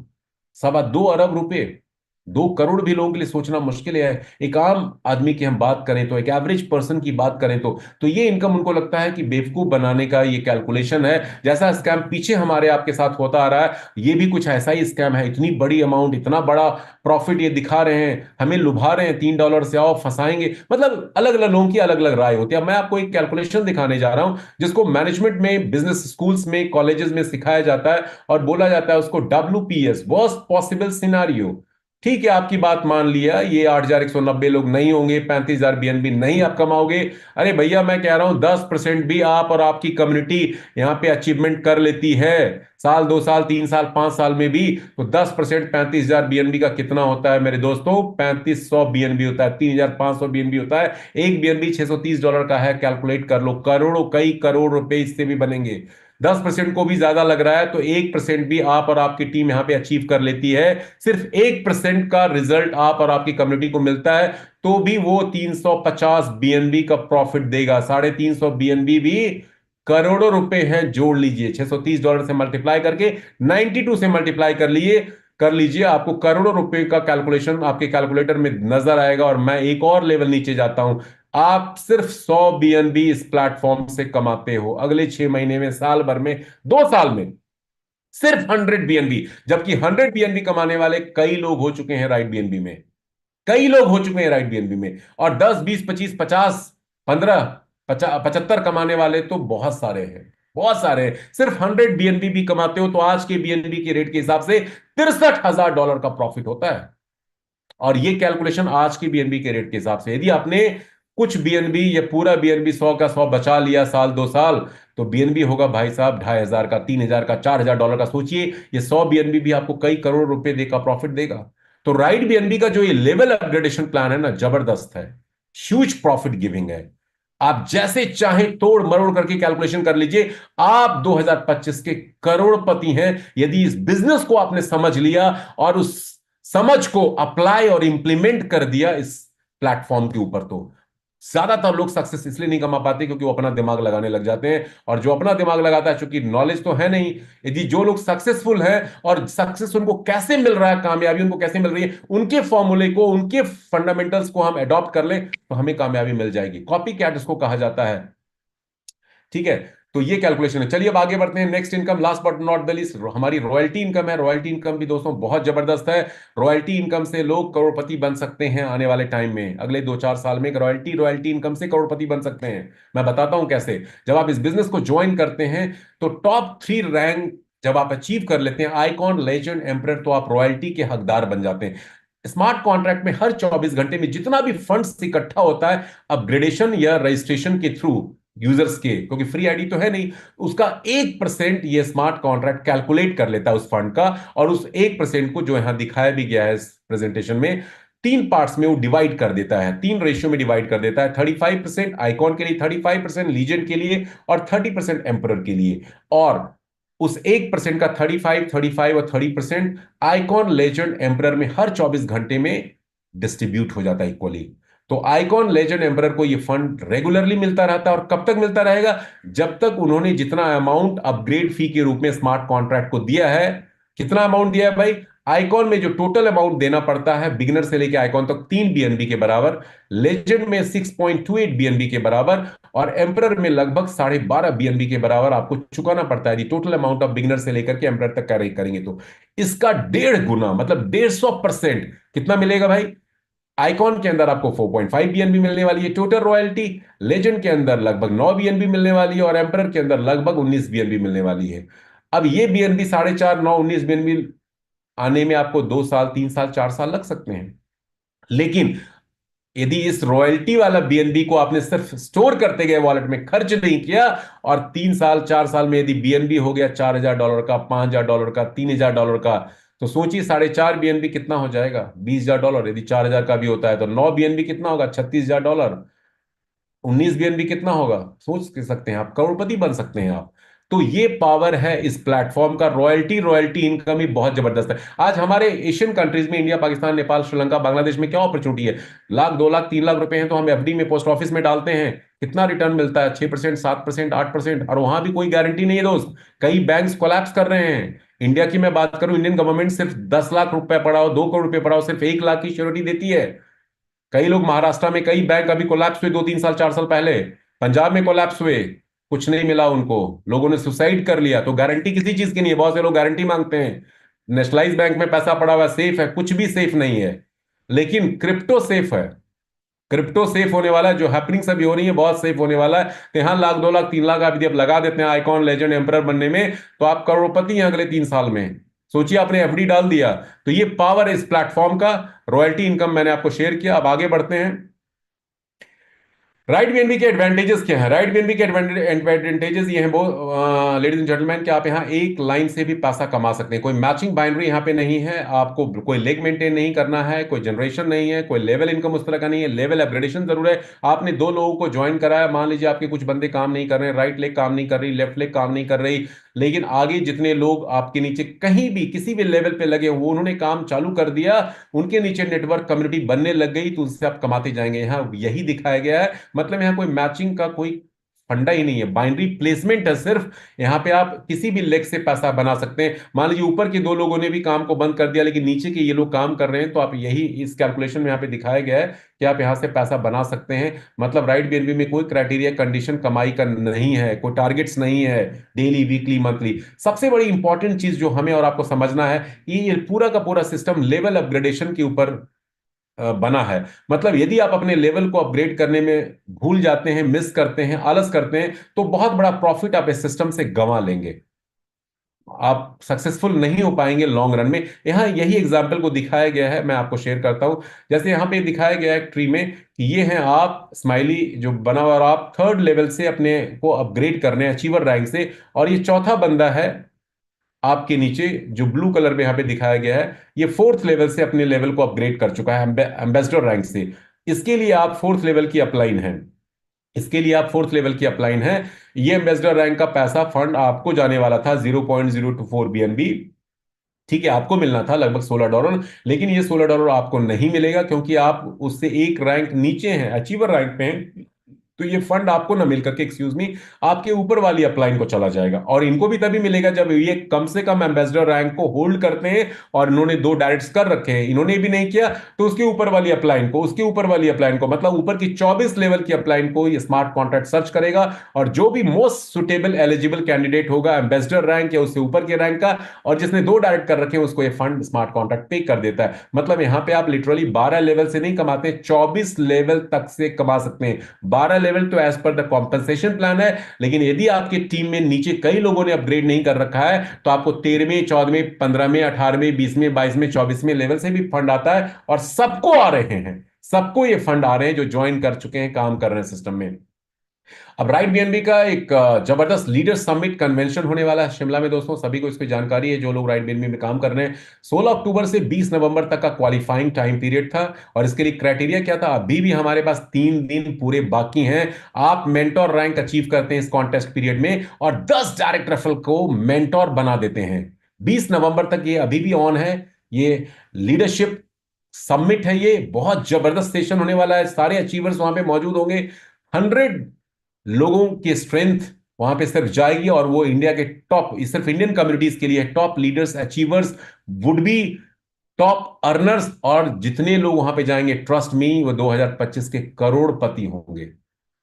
2.25 अरब रुपए, 2 करोड़ भी लोगों के लिए सोचना मुश्किल है। एक आम आदमी की हम बात करें तो, एक एवरेज पर्सन की बात करें तो ये इनकम उनको लगता है कि बेवकूफ बनाने का ये कैलकुलेशन है। जैसा स्कैम पीछे हमारे आपके साथ होता आ रहा है, ये भी कुछ ऐसा ही स्कैम है। इतनी बड़ी अमाउंट, इतना बड़ा प्रॉफिट ये दिखा रहे हैं, हमें लुभा रहे हैं, $3 से आओ फंसाएंगे। मतलब अलग अलग लोगों की अलग अलग राय होती है। मैं आपको एक कैलकुलेशन दिखाने जा रहा हूं जिसको मैनेजमेंट में, बिजनेस स्कूल्स में, कॉलेजेस में सिखाया जाता है और बोला जाता है उसको WPS, वर्स्ट पॉसिबल सिनारियो। ठीक है, आपकी बात मान लिया, ये 8,190 लोग नहीं होंगे, 35,000 बीएनबी नहीं आप कमाओगे। अरे भैया मैं कह रहा हूं 10% भी आप और आपकी कम्युनिटी यहां पे अचीवमेंट कर लेती है, साल 2 साल 3 साल 5 साल में भी, तो 10% 35,000 बीएनबी का कितना होता है मेरे दोस्तों? 3500 बीएनबी होता है, 3,500 बीएनबी होता है। एक बीएनबी $630 का है, कैलकुलेट कर लो, करोड़ों, कई करोड़ रुपए इससे भी बनेंगे। 10% को भी ज्यादा लग रहा है तो 1% भी आप और आपकी टीम यहां पे अचीव कर लेती है। सिर्फ 1% का रिजल्ट आप और आपकी कम्युनिटी को मिलता है तो भी वो 350 बीएनबी का प्रॉफिट देगा। 350 बीएनबी भी करोड़ों रुपए हैं, जोड़ लीजिए, $630 से मल्टीप्लाई करके 92 से मल्टीप्लाई कर लीजिए, आपको करोड़ों रुपए का कैलकुलेशन आपके कैलकुलेटर में नजर आएगा। और मैं एक और लेवल नीचे जाता हूं, आप सिर्फ 100 बीएनबी इस प्लेटफॉर्म से कमाते हो अगले 6 महीने में, साल भर में, 2 साल में, सिर्फ 100 बीएनबी। जबकि 100 बीएनबी कमाने वाले कई लोग हो चुके हैं राइट बीएनबी में, कई लोग हो चुके हैं राइट बीएनबी में। और 10 20 25 50 15 75 कमाने वाले तो बहुत सारे हैं, बहुत सारे हैं। सिर्फ 100 बीएनबी भी कमाते हो तो आज के बीएनबी के रेट के हिसाब से $63,000 का प्रॉफिट होता है। और ये कैलकुलेशन आज की बीएनबी के रेट के हिसाब से, यदि आपने कुछ बीएनबी या पूरा बीएनबी 100 का 100 बचा लिया साल 2 साल, तो बीएनबी होगा भाई साहब 2,500 का, 3,000 का, $4,000 का। सोचिए ये 100 बीएनबी भी आपको कई करोड़ रुपए देगा, प्रॉफिट देगा। तो राइट बीएनबी का जो ये लेवल अपग्रेडेशन प्लान है ना, जबरदस्त है, ह्यूज प्रॉफिट गिविंग है। आप जैसे चाहे तोड़ मरोड़ करके कैलकुलेशन कर लीजिए, आप 2025 के करोड़पति हैं यदि इस बिजनेस को आपने समझ लिया और उस समझ को अप्लाई और इंप्लीमेंट कर दिया इस प्लेटफॉर्म के ऊपर। तो ज्यादातर लोग सक्सेस इसलिए नहीं कमा पाते क्योंकि वो अपना दिमाग लगाने लग जाते हैं, और जो अपना दिमाग लगाता है, चूंकि नॉलेज तो है नहीं, यदि जो लोग सक्सेसफुल हैं और सक्सेस उनको कैसे मिल रहा है, कामयाबी उनको कैसे मिल रही है, उनके फॉर्मूले को, उनके फंडामेंटल्स को हम अडॉप्ट कर लें तो हमें कामयाबी मिल जाएगी। कॉपी कैट इसको कहा जाता है। ठीक है, तो ये कैलकुलेशन है। चलिए अब आगे बढ़ते हैं। Next income, last but not the least, हमारी रॉयल्टी इनकम है। रॉयल्टी इनकम भी दोस्तों बहुत जबरदस्त है। रॉयल्टी इनकम से लोग करोड़पति बन सकते हैं आने वाले टाइम में, अगले 2 4 साल में। रॉयल्टी इनकम से करोड़पति बन सकते हैं। मैं बताता हूं कैसे। जब आप इस बिजनेस को ज्वाइन करते हैं तो टॉप 3 रैंक जब आप अचीव कर लेते हैं, आइकॉन, लेजेंड, एम्परर, तो आप रॉयल्टी के हकदार बन जाते हैं। स्मार्ट कॉन्ट्रैक्ट में हर 24 घंटे में जितना भी फंड्स इकट्ठा होता है, अपग्रेडेशन या रजिस्ट्रेशन के थ्रू, यूजर्स के, क्योंकि फ्री आईडी तो है नहीं, उसका 1% ये स्मार्ट कॉन्ट्रैक्ट कैलकुलेट कर लेता है उस फंड का। और उस 1% को जो यहां दिखाया भी गया है इस प्रेजेंटेशन में, 3 पार्ट्स में वो डिवाइड कर देता है, 3 रेशियो में डिवाइड कर देता है। 35% आइकॉन के लिए, 35% लीजेंड के लिए और 30% एम्परर के लिए। और उस 1% का 35, 35 और 30% आइकॉन, लेजेंड, एम्परर में हर 24 घंटे में डिस्ट्रीब्यूट हो जाता है इक्वली। तो आइकॉन, लेजेंड, एम्परर को ये फंड रेगुलरली मिलता रहता है। और कब तक मिलता रहेगा? जब तक उन्होंने जितना अमाउंट अपग्रेड फी के रूप में स्मार्ट कॉन्ट्रैक्ट को दिया है। कितना अमाउंट दिया है भाई? आइकॉन में जो टोटल अमाउंट देना पड़ता है बिगिनर से लेकर आइकॉन तक, 3 बीएनबी के बराबर, लेजेंड में 6.28 बीएनबी के बराबर, और एम्परर में लगभग 12.5 बीएनबी के बराबर आपको चुकाना पड़ता है यदि टोटल अमाउंट ऑफ बिगिनर से लेकर के एम्परर तक कैरी करेंगे तो। इसका 1.5 गुना मतलब 150% कितना मिलेगा भाई? आइकॉन के अंदर आपको 4.5 बीएनबी मिलने वाली है टोटल रॉयल्टी, लेजेंड के अंदर लगभग 9 बीएनबी मिलने वाली है और एम्परर के अंदर लगभग 19 बीएनबी मिलने वाली है। अब ये बीएनबी 4.5 9 19 बीएनबी आने में आपको 2 साल 3 साल 4 साल लग सकते हैं। लेकिन यदि इस रॉयल्टी वाला बीएनबी को आपने सिर्फ स्टोर करते गए वॉलेट में खर्च नहीं किया और 3 साल 4 साल में यदि बीएनबी हो गया $4,000 का, $5,000 का, $3,000 का, तो सोचिए 4.5 बीएनबी कितना हो जाएगा? $20,000। यदि 4,000 का भी होता है तो 9 बीएनबी कितना होगा? $36,000। 19 बीएनबी कितना होगा? सोच के सकते हैं आप, करोड़पति बन सकते हैं आप। तो ये पावर है इस प्लेटफॉर्म का। रॉयल्टी रॉयल्टी इनकम ही बहुत जबरदस्त है। आज हमारे एशियन कंट्रीज में, इंडिया, पाकिस्तान, नेपाल, श्रीलंका, बांग्लादेश में क्या अपॉर्चुनिटी है? लाख 2 लाख 3 लाख रुपए हैं तो हम एफडी में, पोस्ट ऑफिस में डालते हैं, कितना रिटर्न मिलता है? 6%, 7%, 8%। और वहां भी कोई गारंटी नहीं है दोस्त, कई बैंक्स कोलैप्स कर रहे हैं। इंडिया की मैं बात करूं, इंडियन गवर्नमेंट सिर्फ 10 लाख रुपए पड़ाओ, 2 करोड़ रुपए पड़ाओ, सिर्फ 1 लाख की श्योरिटी देती है। कई लोग महाराष्ट्र में, कई बैंक अभी कोलैप्स हुए 2 3 साल 4 साल पहले, पंजाब में कोलैप्स हुए, कुछ नहीं मिला उनको, लोगों ने सुसाइड कर लिया। तो गारंटी किसी चीज की नहीं है। बहुत से लोग गारंटी मांगते हैं। नेशनलाइज बैंक में पैसा पड़ा हुआ सेफ है, कुछ भी सेफ नहीं है। लेकिन क्रिप्टो सेफ है। क्रिप्टो सेफ होने वाला है। जो हैपनिंग्स अभी हो रही है बहुत सेफ होने वाला है। तो यहां लाख 2 लाख 3 लाख आप यदि आप लगा देते हैं आइकॉन, लेजेंड, एम्परर बनने में, तो आप करोड़पति हैं अगले 3 साल में। सोचिए आपने एफडी डाल दिया। तो ये पावर है इस प्लेटफॉर्म का। रॉयल्टी इनकम मैंने आपको शेयर किया। अब आगे बढ़ते हैं। राइट बीएनबी के एडवांटेजेस क्या है? राइट बीएनबी के एडवांटेजेस ये हैं वो, लेडीज एंड जेंटलमैन, कि आप यहाँ एक लाइन से भी पैसा कमा सकते हैं। कोई मैचिंग बाइनरी यहाँ पे नहीं है, आपको कोई लेग मेंटेन नहीं करना है, कोई जनरेशन नहीं है, कोई लेवल इनकम उस तरह का नहीं है। लेवल अपग्रेडेशन जरूर है। आपने 2 लोगों को ज्वाइन कराया, मान लीजिए आपके कुछ बंदे काम नहीं कर रहे हैं, राइट लेग काम नहीं कर रही, लेफ्ट लेग काम नहीं कर रही, लेकिन आगे जितने लोग आपके नीचे कहीं भी किसी भी लेवल पे लगे वो उन्होंने काम चालू कर दिया, उनके नीचे नेटवर्क कम्युनिटी बनने लग गई, तो उससे आप कमाते जाएंगे। यहाँ यही दिखाया गया है। मतलब यहाँ कोई मैचिंग का कोई फंडा ही नहीं है, बाइनरी प्लेसमेंट है सिर्फ। यहाँ पे आप किसी भी लेग से पैसा बना सकते हैं। मान लीजिए ऊपर के 2 लोगों ने भी काम को बंद कर दिया लेकिन नीचे के ये लोग काम कर रहे हैं, तो आप यही इस कैलकुलेशन में यहाँ पे दिखाया गया है कि आप यहाँ से पैसा बना सकते हैं। मतलब राइट बीएनबी में कोई क्राइटेरिया कंडीशन कमाई का नहीं है, कोई टारगेट्स नहीं है, डेली, वीकली, मंथली। सबसे बड़ी इंपॉर्टेंट चीज जो हमें और आपको समझना है, ये पूरा का पूरा सिस्टम लेवल अपग्रेडेशन के ऊपर बना है। मतलब यदि आप अपने लेवल को अपग्रेड करने में भूल जाते हैं, मिस करते हैं, आलस करते हैं, तो बहुत बड़ा प्रॉफिट आप इस सिस्टम से गंवा लेंगे। आप सक्सेसफुल नहीं हो पाएंगे लॉन्ग रन में। यहां यही एग्जाम्पल को दिखाया गया है, मैं आपको शेयर करता हूं। जैसे यहां पे दिखाया गया है ट्री में कि ये है आप स्माइली जो बना हुआ, और आप 3rd लेवल से अपने को अपग्रेड करने हैं, अचीवर रैंक से। और ये चौथा बंदा है आपके नीचे जो ब्लू कलर में यहां पे दिखाया गया है, ये 4th लेवल से अपने लेवल को अपग्रेड कर चुका है एम्बेसडर रैंक से। इसके लिए आप 4th लेवल की अपलाइन है। इसके लिए आप 4th लेवल की अपलाइन है। ये एम्बेसडर रैंक का पैसा फंड आपको जाने वाला था 0.024 बीएनबी। ठीक है, आपको मिलना था लगभग $16, लेकिन ये $16 आपको नहीं मिलेगा क्योंकि आप उससे एक रैंक नीचे हैं, अचीवर रैंक पे हैं। तो ये फंड आपको ना मिलकर के, एक्सक्यूज मी, आपके ऊपर वाली अपलाइन को चला जाएगा। और इनको भी तभी मिलेगा जब ये कम से कम एम्बेसडर रैंक को होल्ड करते हैं। और इन्होंने 2 डायरेक्ट्स कर रखे हैं, इन्होंने भी नहीं किया तो उसके ऊपर वाली अपलाइन को, उसके ऊपर वाली अपलाइन को, मतलब ऊपर की 24 लेवल की अपलाइन को ये स्मार्ट कॉन्ट्रैक्ट सर्च करेगा। और जो भी मोस्ट सुटेबल एलिजिबल कैंडिडेट होगा एम्बेसडर रैंक या उससे ऊपर के रैंक का, और जिसने 2 डायरेक्ट कर रखे हैं, उसको ये फंड स्मार्ट कॉन्ट्रैक्ट पे कर देता है। मतलब यहां पे आप लिटरली 12 लेवल से नहीं कमाते, 24 लेवल तक से कमा सकते हैं। 12 लेवल तो as per the compensation plan है, लेकिन यदि आपकी टीम में नीचे कई लोगों ने अपग्रेड नहीं कर रखा है तो आपको 13वें, 14वें, 15वें, 18वें, 20वें, 22वें, 24वें लेवल से भी फंड आता है। और सबको आ रहे हैं, सबको ये फंड आ रहे हैं जो ज्वाइन कर चुके हैं, काम कर रहे हैं सिस्टम में। अब राइट बीएनबी का एक जबरदस्त लीडर समिट कन्वेंशन होने वाला है शिमला में दोस्तों। सभी को इसकी जानकारी है जो लोग राइट बीएनबी में काम कर रहे हैं। 16 अक्टूबर से 20 नवंबर तक का क्वालिफाइंग टाइम पीरियड था। और इसके लिए क्राइटेरिया क्या था? अभी भी हमारे पास 3 दिन पूरे बाकी हैं। आप मेंटोर रैंक अचीव करते हैं इस कॉन्टेस्ट पीरियड में और 10 डायरेक्ट रेफरल को मेंटोर बना देते हैं। 20 नवंबर तक ये अभी भी ऑन है। ये लीडरशिप समिट है, ये बहुत जबरदस्त सेशन होने वाला है। सारे अचीवर्स वहां पे मौजूद होंगे। 100 लोगों की स्ट्रेंथ वहां पे सिर्फ जाएगी और वो इंडिया के टॉप, सिर्फ इंडियन कम्युनिटीज के लिए top leaders, achievers, would be top earners, और जितने लोग वहां पे जाएंगे ट्रस्ट मी वो 2025 के करोड़पति होंगे।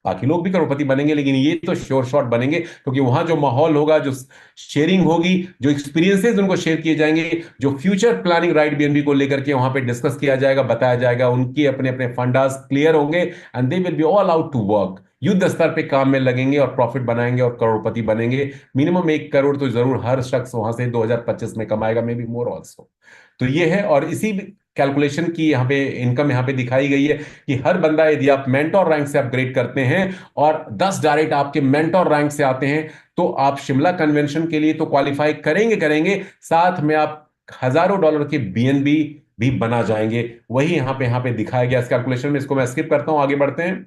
बाकी लोग भी करोड़पति बनेंगे, लेकिन ये तो श्योर शॉट बनेंगे, क्योंकि वहां जो माहौल होगा, जो शेयरिंग होगी, जो एक्सपीरियंसेस उनको शेयर किए जाएंगे, जो फ्यूचर प्लानिंग राइट बीएनबी को लेकर के वहां पे डिस्कस किया जाएगा, बताया जाएगा, उनके अपने अपने फंडास क्लियर होंगे, and they will be all out to work, युद्ध स्तर पे काम में लगेंगे और प्रॉफिट बनाएंगे और करोड़पति बनेंगे। मिनिमम 1 करोड़ तो जरूर हर शख्स वहां से 2025 में कमाएगा, मे बी मोर ऑल्सो। तो ये है, और इसी कैलकुलेशन की यहाँ पे इनकम यहाँ पे दिखाई गई है कि हर बंदा, यदि आप मेंटोर रैंक से अपग्रेड करते हैं और 10 डायरेक्ट आपके मेंटोर रैंक से आते हैं, तो आप शिमला कन्वेंशन के लिए तो क्वालिफाई करेंगे करेंगे, साथ में आप हजारों डॉलर के बीएनबी भी बना जाएंगे। वही यहाँ पे दिखाया गया इस कैलकुलेशन में। इसको मैं स्किप करता हूं, आगे बढ़ते हैं।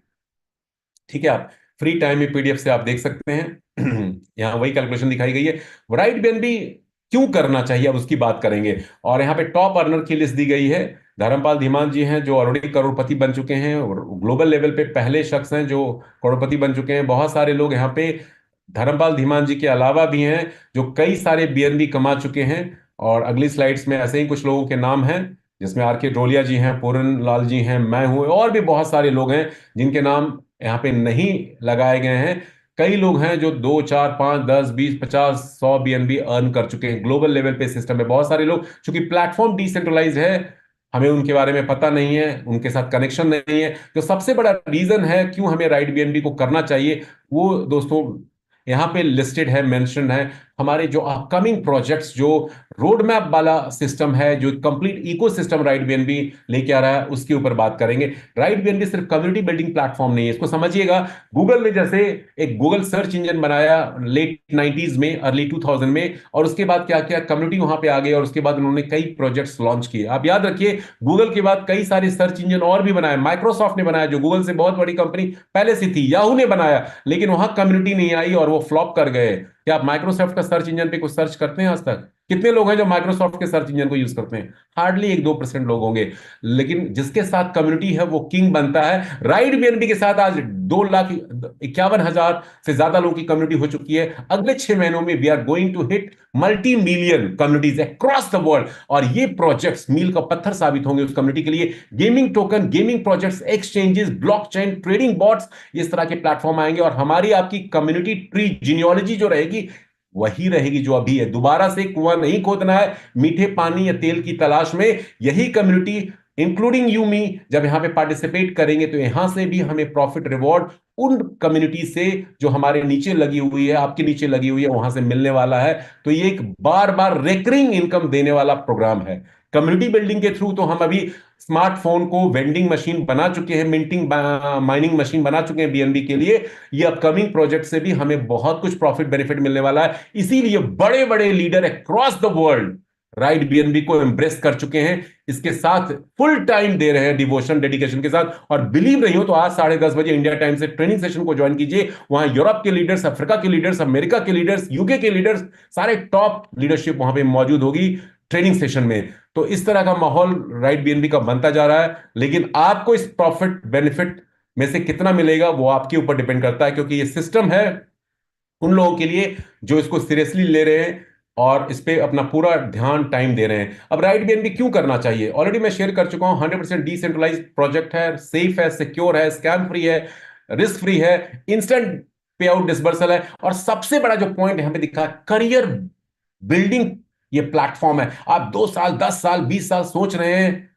ठीक है, आप फ्री टाइम में पीडीएफ से आप देख सकते हैं। यहाँ वही कैलकुलेशन दिखाई गई है। राइट बीएनबी क्यों करना चाहिए, अब उसकी बात करेंगे। और यहाँ पे टॉप अर्नर की लिस्ट दी गई है। धर्मपाल धीमान जी हैं, जो ऑलरेडी करोड़पति बन चुके हैं और ग्लोबल लेवल पे पहले शख्स हैं जो करोड़पति बन चुके हैं। बहुत सारे लोग यहाँ पे धर्मपाल धीमान जी के अलावा भी हैं जो कई सारे बीएनबी कमा चुके हैं। और अगली स्लाइड्स में ऐसे ही कुछ लोगों के नाम हैं, जिसमें आर के ड्रोलिया जी हैं, पूरन लाल जी हैं, मैं हूं, और भी बहुत सारे लोग हैं जिनके नाम यहाँ पे नहीं लगाए गए हैं। कई लोग हैं जो 2 4 5 10 20 50 100 बीएनबी अर्न कर चुके हैं ग्लोबल लेवल पे सिस्टम में। बहुत सारे लोग, चूंकि प्लेटफॉर्म डिसेंट्रलाइज है, हमें उनके बारे में पता नहीं है, उनके साथ कनेक्शन नहीं है। जो सबसे बड़ा रीजन है क्यों हमें राइट बीएनबी को करना चाहिए, वो दोस्तों यहाँ पे लिस्टेड है, मेंशन है। हमारे जो अपकमिंग प्रोजेक्ट्स, जो रोड मैप वाला सिस्टम है, जो complete eco system Right BNB लेके आ रहा है, उसके ऊपर बात करेंगे। राइट बीएनबी सिर्फ कम्युनिटी बिल्डिंग प्लेटफॉर्म नहीं है, इसको समझिएगा। गूगल ने जैसे एक गूगल सर्च इंजन बनाया लेट 90s में, अर्ली 2000 में, और उसके बाद क्या किया, कम्युनिटी वहां पे आ गई, और उसके बाद उन्होंने कई प्रोजेक्ट्स लॉन्च किए। आप याद रखिए, गूगल के बाद कई सारे सर्च इंजन और भी बनाए। माइक्रोसॉफ्ट ने बनाया, जो गूगल से बहुत बड़ी कंपनी पहले से थी। याहू ने बनाया, लेकिन वहां कम्युनिटी नहीं आई और वो फ्लॉप कर गए। क्या आप माइक्रोसॉफ्ट का सर्च इंजन पे कुछ सर्च करते हैं आज तक? कितने लोग हैं जो माइक्रोसॉफ्ट के सर्च इंजन को यूज करते हैं? हार्डली 1 2% लोग होंगे। लेकिन जिसके साथ कम्युनिटी है वो किंग बनता है। राइट बीएनबी के साथ आज 2,51,000 से ज्यादा लोगों की कम्युनिटी हो चुकी है। अगले 6 महीनों में we are going to hit multi million communities across the world, और ये प्रोजेक्ट्स मील का पत्थर साबित होंगे उस कम्युनिटी के लिए। Gaming token, gaming projects, exchanges, blockchain, trading bots, इस तरह के प्लेटफॉर्म आएंगे, और हमारी आपकी कम्युनिटी ट्री जीनियोलॉजी जो रहेगी वही रहेगी जो अभी है। दोबारा से कुआं नहीं खोदना है मीठे पानी या तेल की तलाश में। यही कम्युनिटी, इंक्लूडिंग यू मी, जब यहां पे पार्टिसिपेट करेंगे तो यहां से भी हमें प्रॉफिट रिवॉर्ड उन कम्युनिटी से जो हमारे नीचे लगी हुई है, आपके नीचे लगी हुई है, वहां से मिलने वाला है। तो ये एक बार बार रेकरिंग इनकम देने वाला प्रोग्राम है। कम्युनिटी बिल्डिंग के थ्रू तो हम अभी स्मार्टफोन को वेंडिंग मशीन बना चुके हैं, मिंटिंग माइनिंग मशीन बना चुके हैं बीएनबी के लिए। ये अपकमिंग प्रोजेक्ट से भी हमें बहुत कुछ प्रॉफिट बेनिफिट मिलने वाला है। इसीलिए बड़े बड़े leader across the world right BNB को एम्ब्रेस कर चुके हैं, इसके साथ फुल टाइम दे रहे हैं, डिवोशन डेडिकेशन के साथ। और बिलीव नहीं हो तो आज 10:30 बजे इंडिया टाइम से ट्रेनिंग सेशन को ज्वाइन कीजिए। वहां यूरोप के लीडर्स, अफ्रीका के लीडर्स, अमेरिका के लीडर्स, यूके के लीडर्स, सारे टॉप लीडरशिप वहां पे मौजूद होगी ट्रेनिंग सेशन में। तो इस तरह का माहौल राइट बीएनबी का बनता जा रहा है। लेकिन आपको इस प्रॉफिट बेनिफिट में से कितना मिलेगा वो आपके ऊपर डिपेंड करता है, क्योंकि ये सिस्टम है उन लोगों के लिए जो इसको सीरियसली ले रहे हैं और इस पे अपना पूरा ध्यान टाइम दे रहे हैं। अब राइट बीएनबी क्यों करना चाहिए, ऑलरेडी मैं शेयर कर चुका हूं। 100% डिसेंट्रलाइज प्रोजेक्ट है, सेफ है, सिक्योर है, स्कैम फ्री है, रिस्क फ्री है, इंस्टेंट पे आउट डिसबर्सल है, और सबसे बड़ा जो पॉइंट यहां पे दिखा, करियर बिल्डिंग ये प्लेटफॉर्म है। आप 2 साल, 10 साल, 20 साल सोच रहे हैं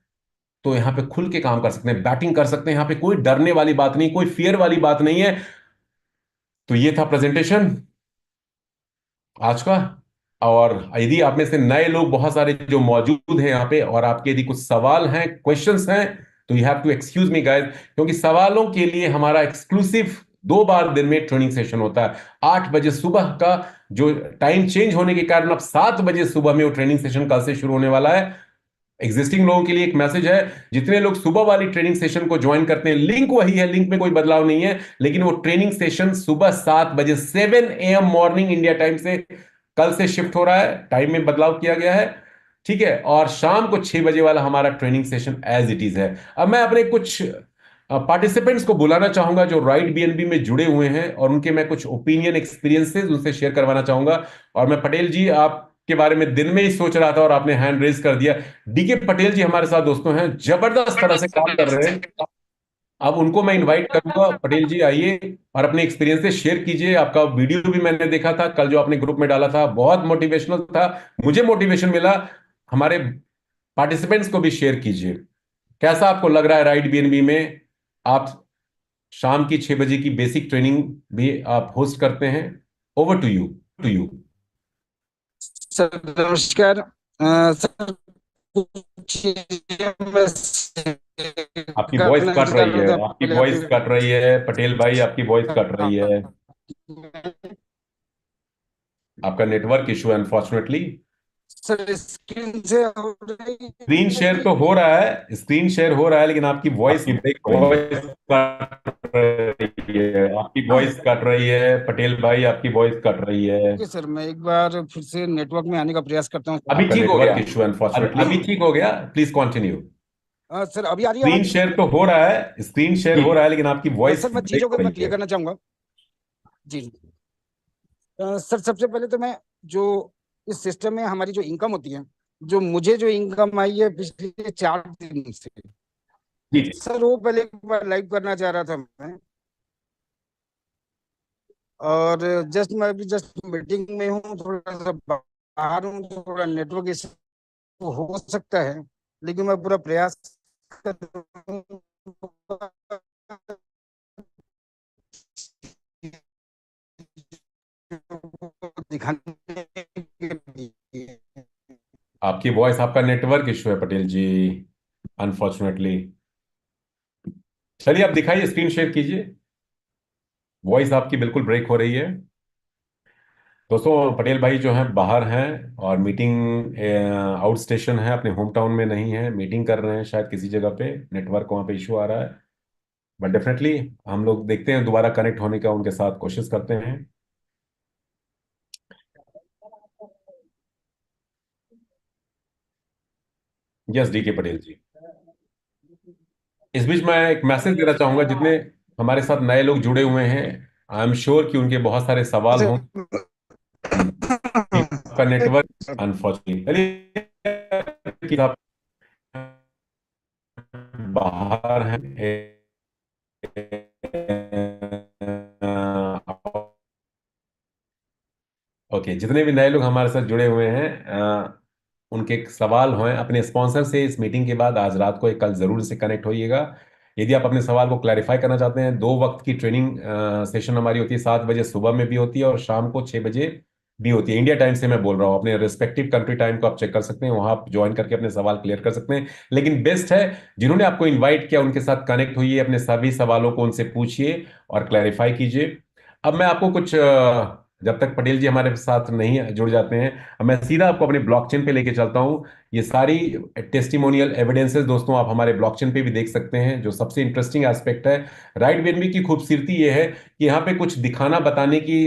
तो यहां पे खुल के काम कर सकते हैं, बैटिंग कर सकते हैं। यहां पे कोई डरने वाली बात नहीं, कोई फियर वाली बात नहीं है। तो ये था प्रेजेंटेशन आज का। और यदि आप में से नए लोग बहुत सारे जो मौजूद हैं यहाँ पे, और आपके यदि कुछ सवाल हैं, क्वेश्चंस हैं, तो you have to excuse me guys, क्योंकि सवालों के लिए हमारा एक्सक्लूसिव 2 बार दिन में ट्रेनिंग सेशन होता है। 8 बजे सुबह का, जो टाइम चेंज होने के कारण अब 7 बजे सुबह में वो ट्रेनिंग सेशन कल से शुरू होने वाला है। एग्जिस्टिंग लोगों के लिए एक मैसेज है, जितने लोग सुबह वाली ट्रेनिंग सेशन को ज्वाइन करते हैं, लिंक वही है, लिंक में कोई बदलाव नहीं है, लेकिन वो ट्रेनिंग सेशन सुबह 7 बजे 7 AM मॉर्निंग इंडिया टाइम से कल से शिफ्ट हो रहा है, टाइम में बदलाव किया गया है। ठीक है, और शाम को 6 बजे वाला हमारा training session as it is है। अब मैं अपने कुछ पार्टिसिपेंट्स को बुलाना चाहूंगा जो राइट बीएनबी में जुड़े हुए हैं, और उनके मैं कुछ ओपिनियन, एक्सपीरियंसेस उनसे शेयर करवाना चाहूंगा। और मैं पटेल जी, आपके बारे में दिन में ही सोच रहा था और आपने हैंड रेज कर दिया। डीके पटेल जी हमारे साथ दोस्तों हैं, जबरदस्त तरह से काम कर रहे हैं। अब उनको मैं इनवाइट करूंगा, पटेल जी आइए और अपने एक्सपीरियंस से शेयर कीजिए। आपका वीडियो भी मैंने देखा था कल जो आपने ग्रुप में डाला था, बहुत मोटिवेशनल था, मुझे मोटिवेशन मिला। हमारे पार्टिसिपेंट्स को भी शेयर कीजिए। कैसा आपको लग रहा है राइट बीएनबी में? आप शाम की 6 बजे की बेसिक ट्रेनिंग भी आप होस्ट करते हैं। Over to you, to you. Sir नमस्कार। सर कुछ चीजें मैं आपकी वॉइस करना कट चाह रही रहा है, था आपकी पहले वॉइस आपके। कट रही है पटेल भाई, आपकी वॉइस कट रही है। आपका नेटवर्क इशू है अनफॉर्चुनेटली। सर स्क्रीन से हो रही स्क्रीन शेयर है। तो हो रहा है, स्क्रीन शेयर हो रहा है, लेकिन आपकी वॉइस ब्रेक हो रही है। कट रही है, आपकी वॉइस कट रही है पटेल भाई, आपकी वॉइस कट रही है। ओके सर, मैं एक बार फिर से नेटवर्क में आने का प्रयास करता हूँ। अभी आपका ठीक हो गया, नेटवर्क इशू अनफॉर्चुनेटली अभी ठीक हो गया। Please continue. सर अभी आ रही है स्क्रीन आवाज? शेयर तो हो रहा है, स्क्रीन शेयर हो रहा है, लेकिन आपकी वॉइस सर मैं ब्रेक चीजों को हो मैं रही क्लियर है। करना चाहूंगा। जी सर, सबसे पहले तो मैं जो इस सिस्टम में हमारी जो इनकम होती है, जो इनकम आई है पिछले 4 दिन से, जी जी। सर वो पहले एक बार लाइव करना चाह रहा था मैं। और मैं अभी जस्ट मीटिंग में हूँ, थोड़ा सा बाहर हूँ, तो थोड़ा नेटवर्क इशू हो सकता है, लेकिन मैं पूरा प्रयास करूंगा दिखाने के लिए। आपकी वॉइस, आपका नेटवर्क इशू है पटेल जी, अनफॉर्चुनेटली। चलिए आप दिखाइए, स्क्रीन शेयर कीजिए। वॉइस आपकी बिल्कुल ब्रेक हो रही है। दोस्तों पटेल भाई जो हैं बाहर हैं और मीटिंग आउट स्टेशन है, अपने होम टाउन में नहीं है, मीटिंग कर रहे हैं शायद किसी जगह पे, नेटवर्क वहाँ पे इशू आ रहा है। बट डेफिनेटली हम लोग देखते हैं, दोबारा कनेक्ट होने का उनके साथ कोशिश करते हैं। यस डी के पटेल जी। इस बीच मैं एक मैसेज देना चाहूंगा, जितने हमारे साथ नए लोग जुड़े हुए हैं, आई एम श्योर कि उनके बहुत सारे सवाल हों। आपका नेटवर्क अनफॉर्चुनेटली, चलिए कि आप बाहर हैं। ओके, जितने भी नए लोग हमारे साथ जुड़े हुए हैं, उनके सवाल हों अपने स्पॉन्सर से इस मीटिंग के बाद, आज रात को एक कल जरूर से कनेक्ट होइएगा। यदि आप अपने सवाल को क्लैरिफाई करना चाहते हैं, 2 वक्त की ट्रेनिंग सेशन हमारी होती है, 7 बजे सुबह में भी होती है और शाम को 6 बजे भी होती है। इंडिया टाइम से मैं बोल रहा हूँ, अपने रिस्पेक्टिव कंट्री टाइम को आप चेक कर सकते हैं, वहां आप ज्वाइन करके अपने सवाल क्लियर कर सकते हैं। लेकिन बेस्ट है, जिन्होंने आपको इन्वाइट किया उनके साथ कनेक्ट होइए, अपने सभी सवालों को उनसे पूछिए और क्लैरिफाई कीजिए। अब मैं आपको कुछ जब तक पटेल जी हमारे साथ नहीं जुड़ जाते हैं, अब मैं सीधा आपको अपने ब्लॉकचेन पे लेके चलता हूँ। ये सारी टेस्टिमोनियल एविडेंसेस दोस्तों आप हमारे ब्लॉकचेन पे भी देख सकते हैं। जो सबसे इंटरेस्टिंग एस्पेक्ट है राइट बीएनबी की खूबसूरती ये है कि यहाँ पे कुछ दिखाना बताने की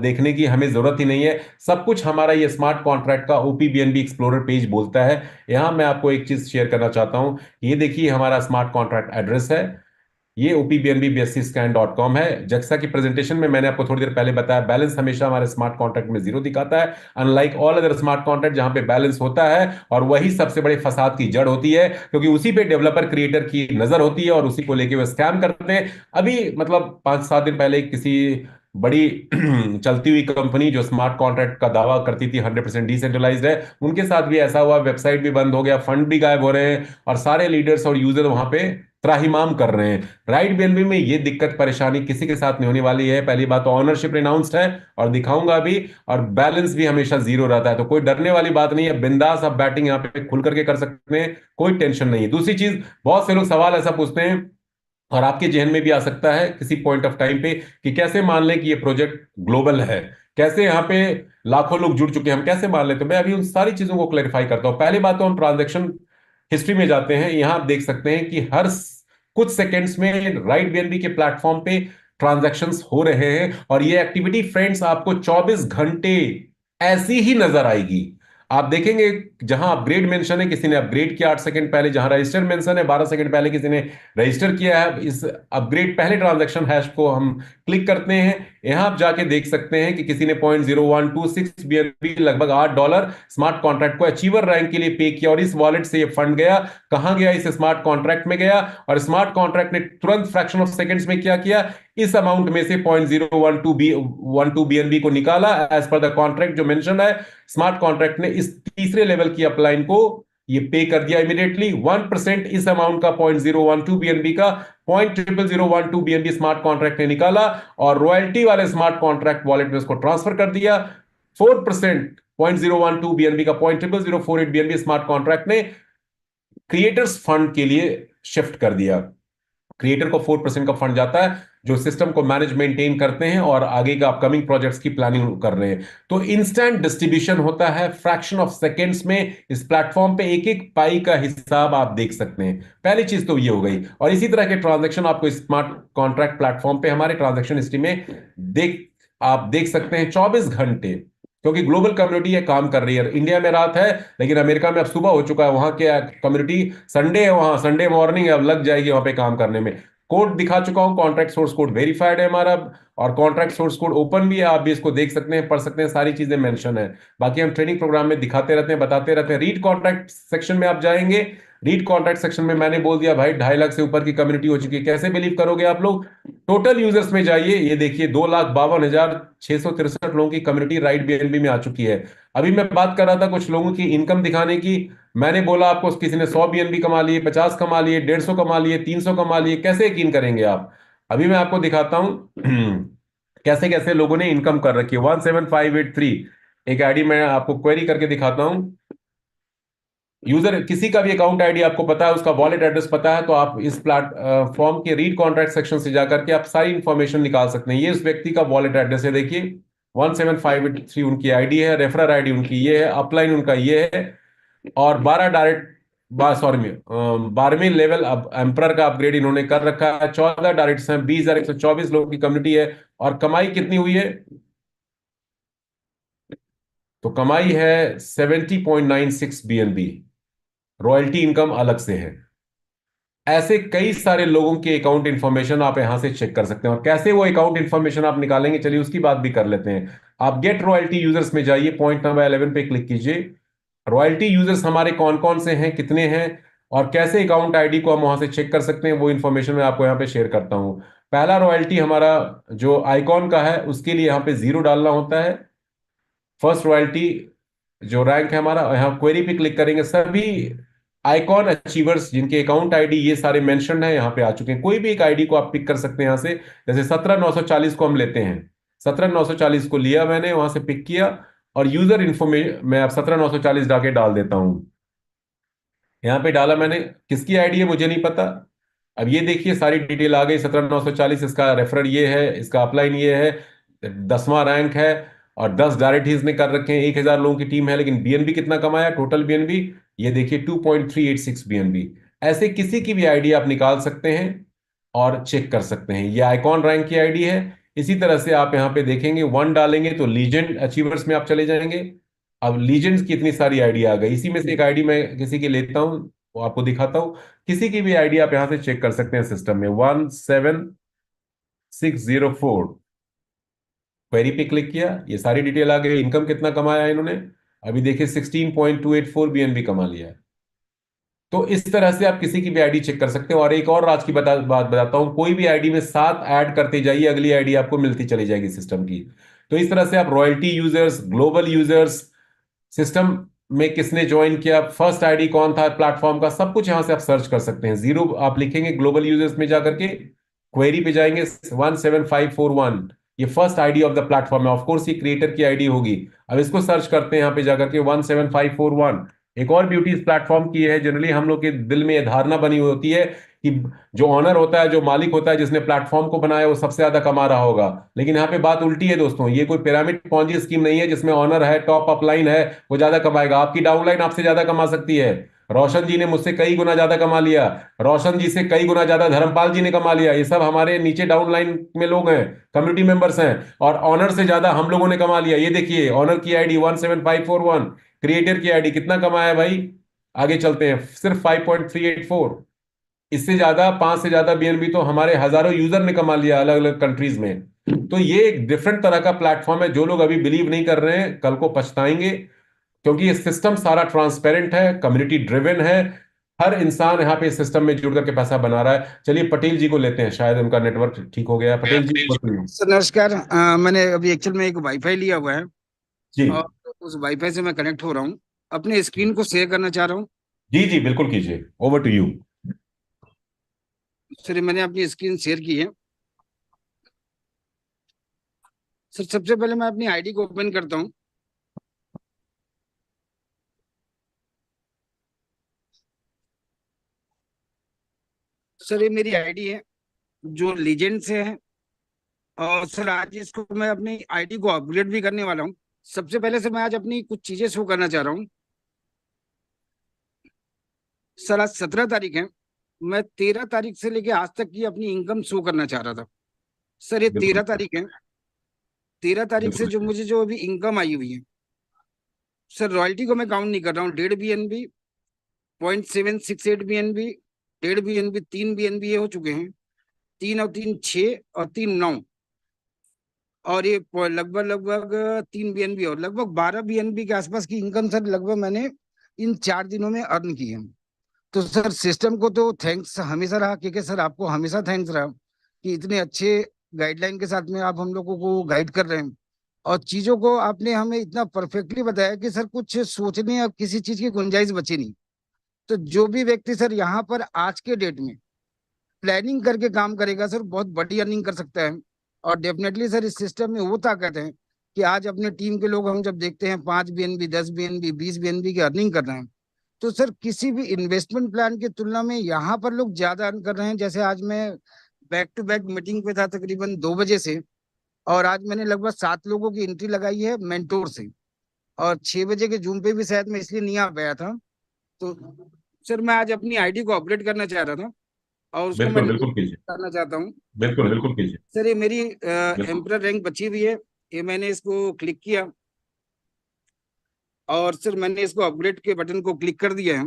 देखने की हमें जरूरत ही नहीं है। सब कुछ हमारा ये स्मार्ट कॉन्ट्रैक्ट का ओपी बीएनबी एक्सप्लोरर पेज बोलता है। यहाँ मैं आपको एक चीज शेयर करना चाहता हूँ। ये देखिए हमारा स्मार्ट कॉन्ट्रैक्ट एड्रेस है, ये opbnbbscscan.com है। जैसा कि प्रेजेंटेशन में मैंने आपको थोड़ी देर पहले बताया, बैलेंस हमेशा हमारे स्मार्ट कॉन्ट्रैक्ट में जीरो दिखाता है, unlike all other smart contract जहां पे बैलेंस होता है। और वही सबसे बड़े फसाद की जड़ होती है, क्योंकि उसी पे डेवलपर क्रिएटर की नजर होती है और उसी को लेके वो स्कैम करते हैं। अभी मतलब 5-7 दिन पहले किसी बड़ी चलती हुई कंपनी जो स्मार्ट कॉन्ट्रैक्ट का दावा करती थी 100% डिसेंट्रलाइज्ड है, उनके साथ भी ऐसा हुआ, वेबसाइट भी बंद हो गया, फंड भी गायब हो रहे हैं और सारे लीडर्स और यूजर वहां पे त्राहिमाम कर रहे हैं। राइट बीएनबी में ये दिक्कत परेशानी किसी के साथ नहीं होने वाली है। पहली बात तो ऑनरशिप रिनाउंस्ड है और दिखाऊंगा भी, और बैलेंस भी हमेशा जीरो रहता है, तो कोई डरने वाली बात नहीं है। बिंदास आप बैटिंग यहाँ पे खुल करके कर सकते हैं, कोई टेंशन नहीं है। दूसरी चीज, बहुत से लोग सवाल ऐसा पूछते हैं और आपके जहन में भी आ सकता है किसी पॉइंट ऑफ टाइम पे कि कैसे मान लें कि ये प्रोजेक्ट ग्लोबल है, कैसे यहाँ पे लाखों लोग जुड़ चुके हैं, हम कैसे मान लें? तो मैं अभी उन सारी चीजों को क्लैरिफाई करता हूँ। पहली बात तो हम ट्रांजैक्शन हिस्ट्री में जाते हैं। यहाँ आप देख सकते हैं कि कुछ सेकेंड्स में राइट बीएनबी के प्लेटफॉर्म पे ट्रांजैक्शंस हो रहे हैं, और ये एक्टिविटी फ्रेंड्स आपको 24 घंटे ऐसी ही नजर आएगी। आप देखेंगे जहां अपग्रेड मेंशन है, किसी ने अपग्रेड किया 8 सेकंड पहले, जहां रजिस्टर मेंशन है 12 सेकंड पहले किसी ने रजिस्टर किया है। इस अपग्रेड पहले ट्रांजैक्शन हैश को हम क्लिक करते हैं, यहां आप जाके देख सकते हैं कि किसी ने 0.0126 BNB लगभग $8 स्मार्ट कॉन्ट्रैक्ट को अचीवर रैंक के लिए पे किया, और इस वॉलेट से ये फंड गया कहां गया? इस स्मार्ट कॉन्ट्रैक्ट में गया, और स्मार्ट कॉन्ट्रैक्ट ने तुरंत फ्रैक्शन ऑफ सेकंड्स में क्या किया? इस अमाउंट में से 0.012 BNB को निकाला एज पर द कॉन्ट्रैक्ट जो मेंशन है। स्मार्ट कॉन्ट्रैक्ट ने इस तीसरे लेवल की अपलाइन को ये पे कर दिया इमीडिएटली। 1% इस अमाउंट का 0.012 BNB का 0.00012 BNB स्मार्ट कॉन्ट्रैक्ट ने निकाला और रॉयल्टी वाले स्मार्ट कॉन्ट्रैक्ट वॉलेट में उसको ट्रांसफर कर दिया। 4% 0.012 BNB का 0.0048 BNB स्मार्ट कॉन्ट्रैक्ट ने क्रिएटर्स फंड के लिए शिफ्ट कर दिया। क्रिएटर को 4% का फंड जाता है जो सिस्टम को मैनेज मेंटेन करते हैं और आगे का अपकमिंग प्रोजेक्ट्स की प्लानिंग कर रहे हैं। तो इंस्टेंट डिस्ट्रीब्यूशन होता है फ्रैक्शन ऑफ सेकेंड्स में। इस प्लेटफॉर्म पे एक एक पाई का हिसाब आप देख सकते हैं। पहली चीज तो ये हो गई, और इसी तरह के ट्रांजैक्शन आपको स्मार्ट कॉन्ट्रैक्ट प्लेटफॉर्म पे हमारे ट्रांजैक्शन हिस्ट्री में आप देख सकते हैं 24 घंटे, क्योंकि ग्लोबल कम्युनिटी ये काम कर रही है। इंडिया में रात है लेकिन अमेरिका में अब सुबह हो चुका है। वहां के कम्युनिटी संडे है, वहां संडे मॉर्निंग है, अब लग जाएगी वहां पे काम करने में। कोड दिखा चुका हूं, कॉन्ट्रैक्ट सोर्स कोड वेरीफाइड है हमारा, और कॉन्ट्रैक्ट सोर्स कोड ओपन भी है, आप भी इसको देख सकते हैं, पढ़ सकते हैं, सारी चीजें मेंशन है। बाकी हम ट्रेनिंग प्रोग्राम में दिखाते रहते हैं, बताते रहते हैं। रीड कॉन्ट्रैक्ट सेक्शन में आप जाएंगे, रीड कॉन्ट्रैक्ट सेक्शन में मैंने बोल दिया भाई 2.5 लाख से ऊपर की कम्युनिटी हो चुकी है। कैसे बिलीव करोगे आप लोग? टोटल यूजर्स में जाइए, ये देखिए 2,52,663 लोगों की कम्युनिटी राइट बीएनबी में आ चुकी है। अभी मैं बात कर रहा था कुछ लोगों की इनकम दिखाने की, मैंने बोला आपको किसी ने 100 BNB कमा लिए, 50 कमा लिए, 150 कमा लिए, 300 कमा लिए। कैसे यकीन करेंगे आप? अभी मैं आपको दिखाता हूं कैसे कैसे लोगों ने इनकम कर रखी है। 17583 एक आईडी मैं आपको क्वेरी करके दिखाता हूं। यूजर किसी का भी अकाउंट आईडी आपको पता है, उसका वॉलेट एड्रेस पता है, तो आप इस प्लेटफॉर्म के रीड कॉन्ट्रैक्ट सेक्शन से जाकर के आप सारी इंफॉर्मेशन निकाल सकते हैं। ये उस व्यक्ति का वॉलेट एड्रेस है, देखिए 17583 उनकी आईडी है, रेफरर आईडी उनकी ये है, अपलाइन उनका ये है, और 12वीं लेवल अब एम्पर का अपग्रेड इन्होंने कर रखा है। 14 डायरेक्ट्स हैं, 20,124 लोगों की कम्युनिटी है, और कमाई कितनी हुई है? तो कमाई है 70.96 BNB। रॉयल्टी इनकम अलग से है। ऐसे कई सारे लोगों की अकाउंट इंफॉर्मेशन आप यहां से चेक कर सकते हैं, और कैसे वो अकाउंट इंफॉर्मेशन आप निकालेंगे चलिए उसकी बात भी कर लेते हैं। आप गेट रॉयल्टी यूजर्स में जाइए, पॉइंट नंबर 11 पे क्लिक कीजिए। रॉयल्टी यूजर्स हमारे कौन कौन से हैं, कितने हैं, और कैसे अकाउंट आईडी को हम वहां से चेक कर सकते हैं, वो इंफॉर्मेशन मैं आपको यहाँ पे शेयर करता हूं। पहला रॉयल्टी हमारा जो आइकॉन का है उसके लिए यहाँ पे 0 डालना होता है। फर्स्ट रॉयल्टी जो रैंक है हमारा, यहाँ क्वेरी पे क्लिक करेंगे, सभी आइकॉन अचीवर्स जिनके अकाउंट आईडी ये सारे मेंशन है यहाँ पे आ चुके हैं। कोई भी एक आईडी को आप पिक कर सकते हैं यहाँ से। जैसे 17,940 को हम लेते हैं, 17,940 को लिया मैंने, वहां से पिक किया, और यूजर इन्फॉर्मेशन मैं अब 17,940 डाके डाल देता हूं। यहाँ पे डाला मैंने, किसकी आईडी है मुझे नहीं पता। अब ये देखिए सारी डिटेल आ गई, 17,940, इसका रेफरर ये है, इसका अपलाइन ये है, 10वां रैंक है, और 10 डायरेक्ट हीज ने कर रखे हैं। 1,000 लोगों की टीम है, लेकिन बीएनबी कितना कमाया टोटल बीएनबी? ये देखिए 2.386 बीएनबी। ऐसे किसी की भी आईडी आप निकाल सकते हैं और चेक कर सकते हैं। ये आइकॉन रैंक की आईडी है। इसी तरह से आप यहाँ पे देखेंगे 1 डालेंगे तो लीजेंड अचीवर्स में आप चले जाएंगे। अब लीजेंड्स की इतनी सारी आईडी आ गई, इसी में से एक आईडी मैं किसी की लेता हूं, वो आपको दिखाता हूं। किसी की भी आईडी आप यहां से चेक कर सकते हैं सिस्टम में। 17604 क्वेरी पे क्लिक किया, ये सारी डिटेल आ गई। इनकम कितना कमाया है इन्होंने? अभी देखिए 16.284 बीएनबी कमा लिया है। तो इस तरह से आप किसी की भी आईडी चेक कर सकते हो। और एक और आज की बात बताता हूं, कोई भी आईडी में 7 ऐड करते जाइए, अगली आईडी आपको मिलती चली जाएगी सिस्टम की। तो इस तरह से आप royalty users, global users, system में किसने ज्वाइन किया, फर्स्ट आईडी कौन था प्लेटफॉर्म का, सब कुछ यहां से आप सर्च कर सकते हैं। 0 आप लिखेंगे ग्लोबल यूजर्स में जाकर के, क्वेरी पे जाएंगे 17541, ये first ID of the platform है। ऑफकोर्स ये क्रिएटर की आईडी होगी। अब इसको सर्च करते हैं यहाँ पे जाकर के 17541। एक और ब्यूटी इस प्लेटफॉर्म की है, जनरली हम लोग के दिल में यह धारणा बनी हुई होती है कि जो ऑनर होता है, जो मालिक होता है, जिसने प्लेटफॉर्म को बनाया, वो सबसे ज्यादा कमा रहा होगा। लेकिन यहाँ पे बात उल्टी है दोस्तों, ये कोई पिरामिड पॉन्जी स्कीम नहीं है जिसमें ऑनर है, टॉप अपलाइन है, वो ज्यादा कमाएगा। आपकी डाउनलाइन आपसे ज्यादा कमा सकती है। रोशन जी ने मुझसे कई गुना ज्यादा कमा लिया, रोशन जी से कई गुना ज्यादा धर्मपाल जी ने कमा लिया। ये सब हमारे नीचे डाउनलाइन में लोग हैं, कम्युनिटी मेंबर्स हैं, और ऑनर से ज्यादा हम लोगों ने कमा लिया। ये देखिए ऑनर की आईडी 17541, क्रिएटर की आईडी कितना कमाया भाई? आगे चलते हैं, सिर्फ 5.384। इससे ज्यादा 5 से ज्यादा बीएनबी तो हमारे हजारों यूजर ने कमा लिया अलग अलग कंट्रीज में। तो ये एक डिफरेंट तरह का प्लेटफॉर्म है। जो लोग अभी बिलीव नहीं कर रहे हैं कल को पछताएंगे, क्योंकि ये सिस्टम सारा ट्रांसपेरेंट है, कम्युनिटी ड्रिवन है। हर इंसान यहाँ पे इस सिस्टम में जुड़ करके पैसा बना रहा है। चलिए पटेल जी को लेते हैं, शायद उनका नेटवर्क ठीक हो गया। पटेल जी बताइए। सर नमस्कार। मैंने अभी एक्चुअल में एक वाईफाई लिया हुआ है जी और उस वाईफाई से मैं कनेक्ट हो रहा हूँ, अपने स्क्रीन को शेयर करना चाह रहा हूँ। जी जी बिल्कुल कीजिए, ओवर टू यू। सर मैंने अपनी स्क्रीन शेयर की है। सर सबसे पहले मैं अपनी आईडी को ओपन करता हूँ। सर ये मेरी आईडी है जो लीजेंड से है, और सर आज इसको मैं अपनी आईडी को अपग्रेड भी करने वाला हूँ। सबसे पहले सर मैं आज अपनी कुछ चीजें शो करना चाह रहा हूँ। सर आज 17 तारीख है, मैं 13 तारीख से लेके आज तक की अपनी इनकम शो करना चाह रहा था। सर ये बिल्कुल 13 तारीख है, 13 तारीख से बिल्कुल। जो अभी इनकम आई हुई है, सर रॉयल्टी को मैं काउंट नहीं कर रहा हूँ। 1.5 BNB, 0.768 BNB, 1.5 BNB, 3 BNB ये हो चुके हैं। 3 और 3 6 और 3 9, और ये लगभग लगभग 3 BNB और लगभग 12 BNB के आसपास की इनकम सर लगभग मैंने इन 4 दिनों में अर्न की है। तो सर सिस्टम को तो थैंक्स हमेशा रहा, क्योंकि सर आपको हमेशा थैंक्स रहा कि इतने अच्छे गाइडलाइन के साथ में आप हम लोगों को गाइड कर रहे हैं, और चीजों को आपने हमें इतना परफेक्टली बताया कि सर कुछ सोचने या किसी चीज की गुंजाइश बची नहीं। तो जो भी व्यक्ति सर यहाँ पर आज के डेट में प्लानिंग करके काम करेगा सर बहुत बड़ी अर्निंग कर सकता है। और डेफिनेटली सर इस सिस्टम में वो ताकत है कि आज अपने टीम के लोग हम जब देखते हैं 5 BNB, 10 BNB, 20 BNB की अर्निंग कर रहे हैं, तो सर किसी भी इन्वेस्टमेंट प्लान की तुलना में यहाँ पर लोग ज्यादा अर्न कर रहे हैं। जैसे आज मैं बैक टू बैक मीटिंग पे था तकरीबन 2 बजे से, और आज मैंने लगभग 7 लोगों की एंट्री लगाई है मेंटोर से, और 6 बजे के जूम पे भी शायद मैं इसलिए नहीं आ पाया था। तो सर मैं आज अपनी आईडी को अपडेट करना चाह रहा था और उसको मैं बिल्कुल बिल्कुल कीजिए, करना चाहता हूँ। बिल्कुल बिल्कुल कीजिए। सर ये मेरी बिल्कुल एम्परर रैंक बची हुई है, ये मैंने इसको क्लिक किया और सर मैंने इसको अपग्रेड के बटन को क्लिक कर दिया है।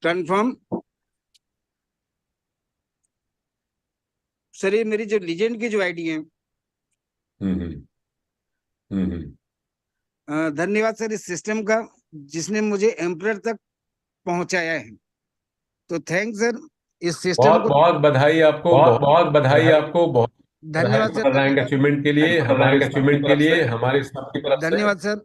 कन्फर्म। सर ये मेरी जो लीजेंड की जो आईडी है। हम्म हम्म धन्यवाद सर इस सिस्टम का जिसने मुझे एम्परर तक पहुंचाया है। तो थैंक्स सर इस सिस्टम बहुत को। बहुत बधाई आपको, बहुत बहुत बधाई आपको, बहुत बधाई धन्यवाद सर। रैंक अचीवमेंट के लिए, हमारे अचीवमेंट के लिए, हमारे स्टाफ की तरफ से। धन्यवाद सर।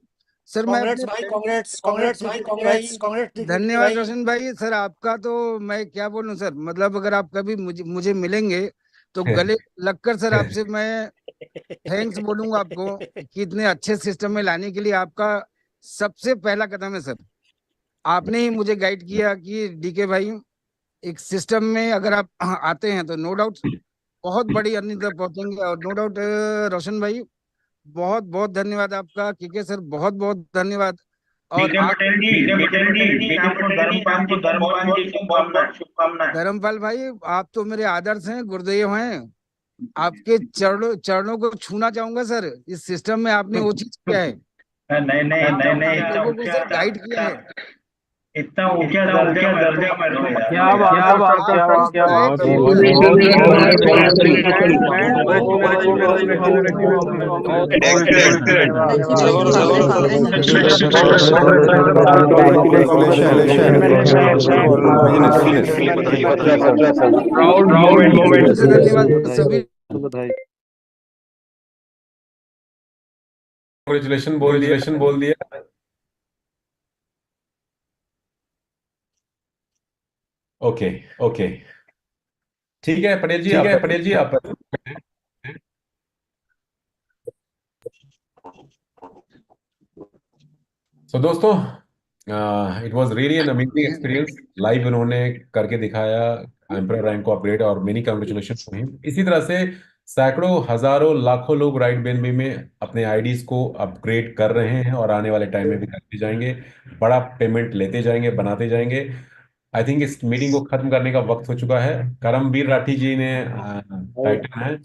सर मैं कांग्रेट्स अपने भाई, कांग्रेट्स, कांग्रेट्स भाई, कांग्रेट्स, कांग्रेट्स डिग्री धन्यवाद भाई। रोशन भाई। सर आपका तो मैं क्या बोलूं सर, मतलब अगर आप कभी मुझे मुझे मिलेंगे तो गले लगकर सर आपसे मैं थैंक्स बोलूंगा आपको कि इतने अच्छे सिस्टम में लाने के लिए आपका सबसे पहला कदम है सर। आपने ही मुझे गाइड किया कि डीके भाई एक सिस्टम में अगर आप आते हैं तो नो डाउट बहुत बड़ी अर्निंग तक पहुंचेंगे। और नो डाउट रोशन भाई बहुत बहुत धन्यवाद आपका, क्योंकि सर बहुत बहुत धन्यवाद। और डीके आप पटेल जी, डीके पटेल जी, आपको धर्मपाल जी का बहुत बहुत शुभकामनाएं। धर्मपाल भाई आप तो मेरे आदर्श हैं, गुरुदेव हैं। आपके चरणों चरणों को छूना चाहूंगा सर। इस सिस्टम में आपने वो चीज किया है, नहीं नहीं नहीं नहीं, हम लोगों को सर गाइड किया है। इतना ऊंचा दर्जा में रहो यार। क्या बात है सर, क्या बात, क्या बात है। धन्यवाद सभी। कांग्रेचुलेशन बोल दिया। ओके ओके, ठीक है पटेल जी, आप सो दोस्तों, it was really an amazing experience. Live उन्होंने करके दिखाया एम्परर रैंक को अपग्रेड, और मेनी कांग्रेचुलेशन टू हिम। इसी तरह से सैकड़ों हजारों लाखों लोग राइट बीएनबी में अपने आईडीज को अपग्रेड कर रहे हैं, और आने वाले टाइम में भी करते जाएंगे, बड़ा पेमेंट लेते जाएंगे, बनाते जाएंगे। आई थिंक इस मीटिंग को खत्म करने का वक्त हो चुका है। करमवीर राठी जी ने टाइटल है,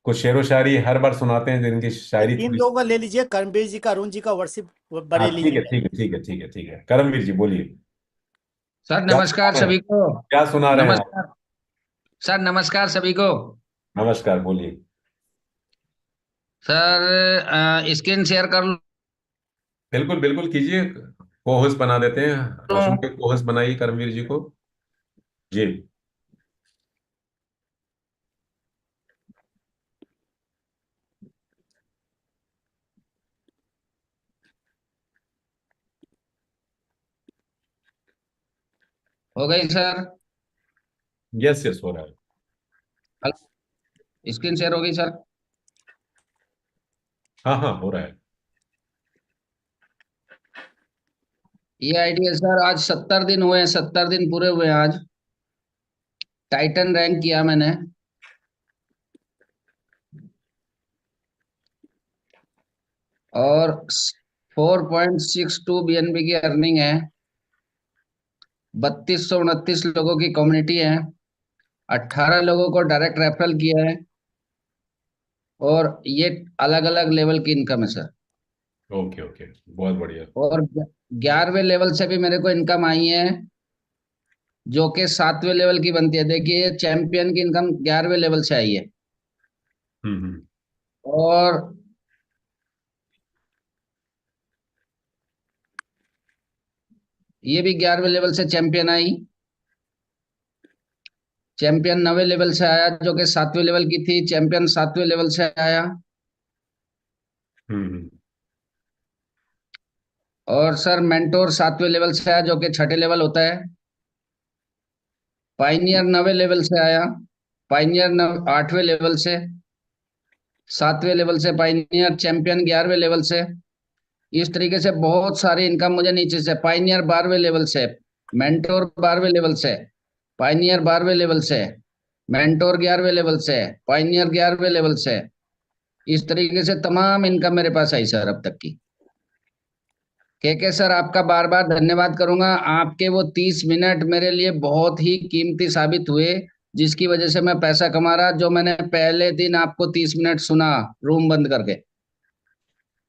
कुछ शेरो शायरी हर बार सुनाते हैं, जिनकी शायरी तीन थोड़ी। लोगों का ले लीजिए, कर्मवीर जी का, अरुण जी का, वर्षिप हाँ बरेली ठीक जी है का। ठीक है ठीक है ठीक है ठीक है, करमवीर जी बोलिए, सर क्या नमस्कार सुना रहे सभी हैं? को। क्या सुना रहे हैं आप? नमस्कार सर, नमस्कार सभी को। नमस्कार, बोलिए। सर स्क्रीन शेयर कर लो। बिल्कुल बिल्कुल कीजिए, को होस्ट बना देते हैं। रोशन के को होस्ट बनाइए कर्मवीर जी को। जी। हो गई सर। यस यस, हो रहा है। स्क्रीन शेयर हो गई सर। हाँ हाँ, हो रहा है। ये आईडी है सर, आज 70 दिन हुए हैं, 70 दिन पूरे हुए हैं आज। टाइटन रैंक किया मैंने। और 4.62 बीएनबी की अर्निंग है। 3229 लोगों की कम्युनिटी है। 18 लोगों को डायरेक्ट रेफरल किया है। और ये अलग अलग लेवल की इनकम है सर। ओके ओके, बहुत बढ़िया। और 11वें लेवल से भी मेरे को इनकम आई है, जो कि 7वें लेवल की बनती है। देखिए, चैंपियन की इनकम 11वें लेवल से आई है। हम्म। और ये भी 11वें लेवल से चैंपियन आई। चैंपियन 9वें लेवल से आया, जो कि 7वें लेवल की थी। चैंपियन 7वें लेवल से आया। हम्म। और सर मेंटोर 7वें लेवल से आया, जो कि 6ठे लेवल होता है। पाइनियर 9वें लेवल से आया। पाइनियर 8वें लेवल से। 7वें लेवल से पाइनियर। चैंपियन 11वें लेवल से। इस तरीके से बहुत सारी इनकम मुझे नीचे से। पाइनियर 12वें लेवल से। मेंटोर 12वें लेवल से। पाइनियर 12वें लेवल से। मेंटोर 11वें लेवल से। पाइनियर 11वें लेवल से। इस तरीके से तमाम इनकम मेरे पास आई सर अब तक की। के सर, आपका बार बार धन्यवाद करूंगा। आपके वो 30 मिनट मेरे लिए बहुत ही कीमती साबित हुए, जिसकी वजह से मैं पैसा कमा रहा, जो मैंने पहले दिन आपको 30 मिनट सुना रूम बंद करके।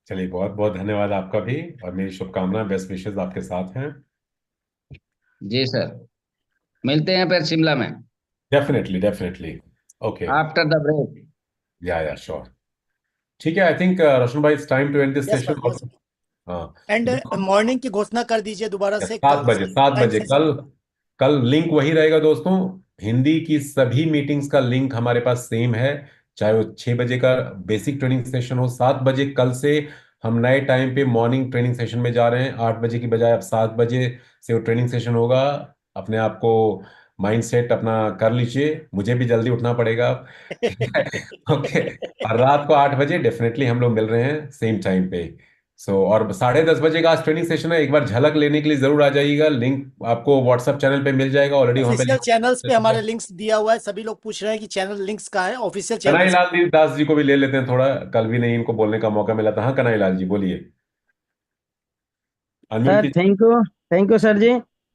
चलिए, बहुत बहुत धन्यवाद आपका भी, और मेरी शुभकामनाएं, बेस्ट विशेस आपके साथ हैं। जी सर, मिलते हैं फिर शिमला में definitely definitely. Okay. After the break. Yeah sure. ठीक है, आई थिंक रोशन भाई, it's time to end this yes sir, session. Yes. हाँ। एंड बिल्कुल। मॉर्निंग की घोषणा कर दीजिए दोबारा से, 7 बजे, 7 बजे सेशन। कल। कल लिंक वही रहेगा दोस्तों। हिंदी की सभी मीटिंग्स का लिंक हमारे पास सेम है। चाहे वो 6 बजे का बेसिक ट्रेनिंग सेशन हो, 7 बजे कल से हम नए टाइम पे मॉर्निंग ट्रेनिंग सेशन में जा रहे हैं। 8 बजे की बजाय अब 7 बजे से वो ट्रेनिंग सेशन होगा। अपने आप को माइंड सेट अपना कर लीजिए, मुझे भी जल्दी उठना पड़ेगा अब। ठीक है। ओके। और रात को 8 बजे डेफिनेटली हम लोग मिल रहे हैं सेम टाइम पे। और 10:30 बजे का आज ट्रेनिंग सेशन है। एक बार झलक लेने के लिए जरूर आ जाइएगा। लिंक आपको व्हाट्सएप चैनल पे मिल जाएगा, ऑलरेडी वहां पे ऑफिशियल लिंक चैनल्स पे है। हमारे लिंक्स दिया हुआ है। सभी लोग पूछ रहे हैं कि चैनल लिंक्स कहाँ है, ऑफिशियल कन्हैया चैनल्स। लाल दास जी को भी ले लेते हैं थोड़ा, कल भी नहीं इनको बोलने का मौका मिला था। हाँ, कन्हैया लाल जी बोलिए, अनम्यूट सर कीजिए। थैंक यू सर जी।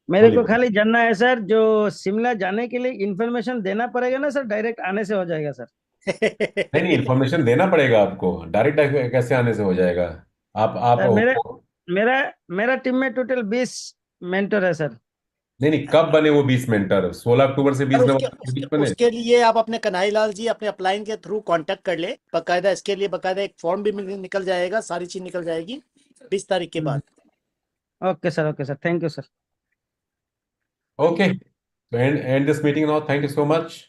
मेरे बोलिए को बोलिए। खाली जानना है सर, जो शिमला जाने के लिए इंफॉर्मेशन देना पड़ेगा ना सर, डायरेक्ट आने से हो जाएगा सर? नहीं नहीं, इन्फॉर्मेशन देना पड़ेगा आपको। डायरेक्ट कैसे आने से हो जाएगा? आप सर मेरा मेरा टीम में टोटल 20 मेंटर है सर। नहीं नहीं, कब बने वो 20 मेंटर? 16 अक्टूबर से सर 20 उसके नवंबर के उसके बीच बने? उसके लिए आप अपने कन्हैया लाल जी अपने अपलाइन के थ्रू कांटेक्ट कर ले बकायदा। इसके लिए बकायदा एक फॉर्म भी निकल जाएगा, सारी चीज निकल जाएगी 20 तारीख के बाद। Okay sir, thank you sir. Okay, तो and this meeting now. Thank you so much.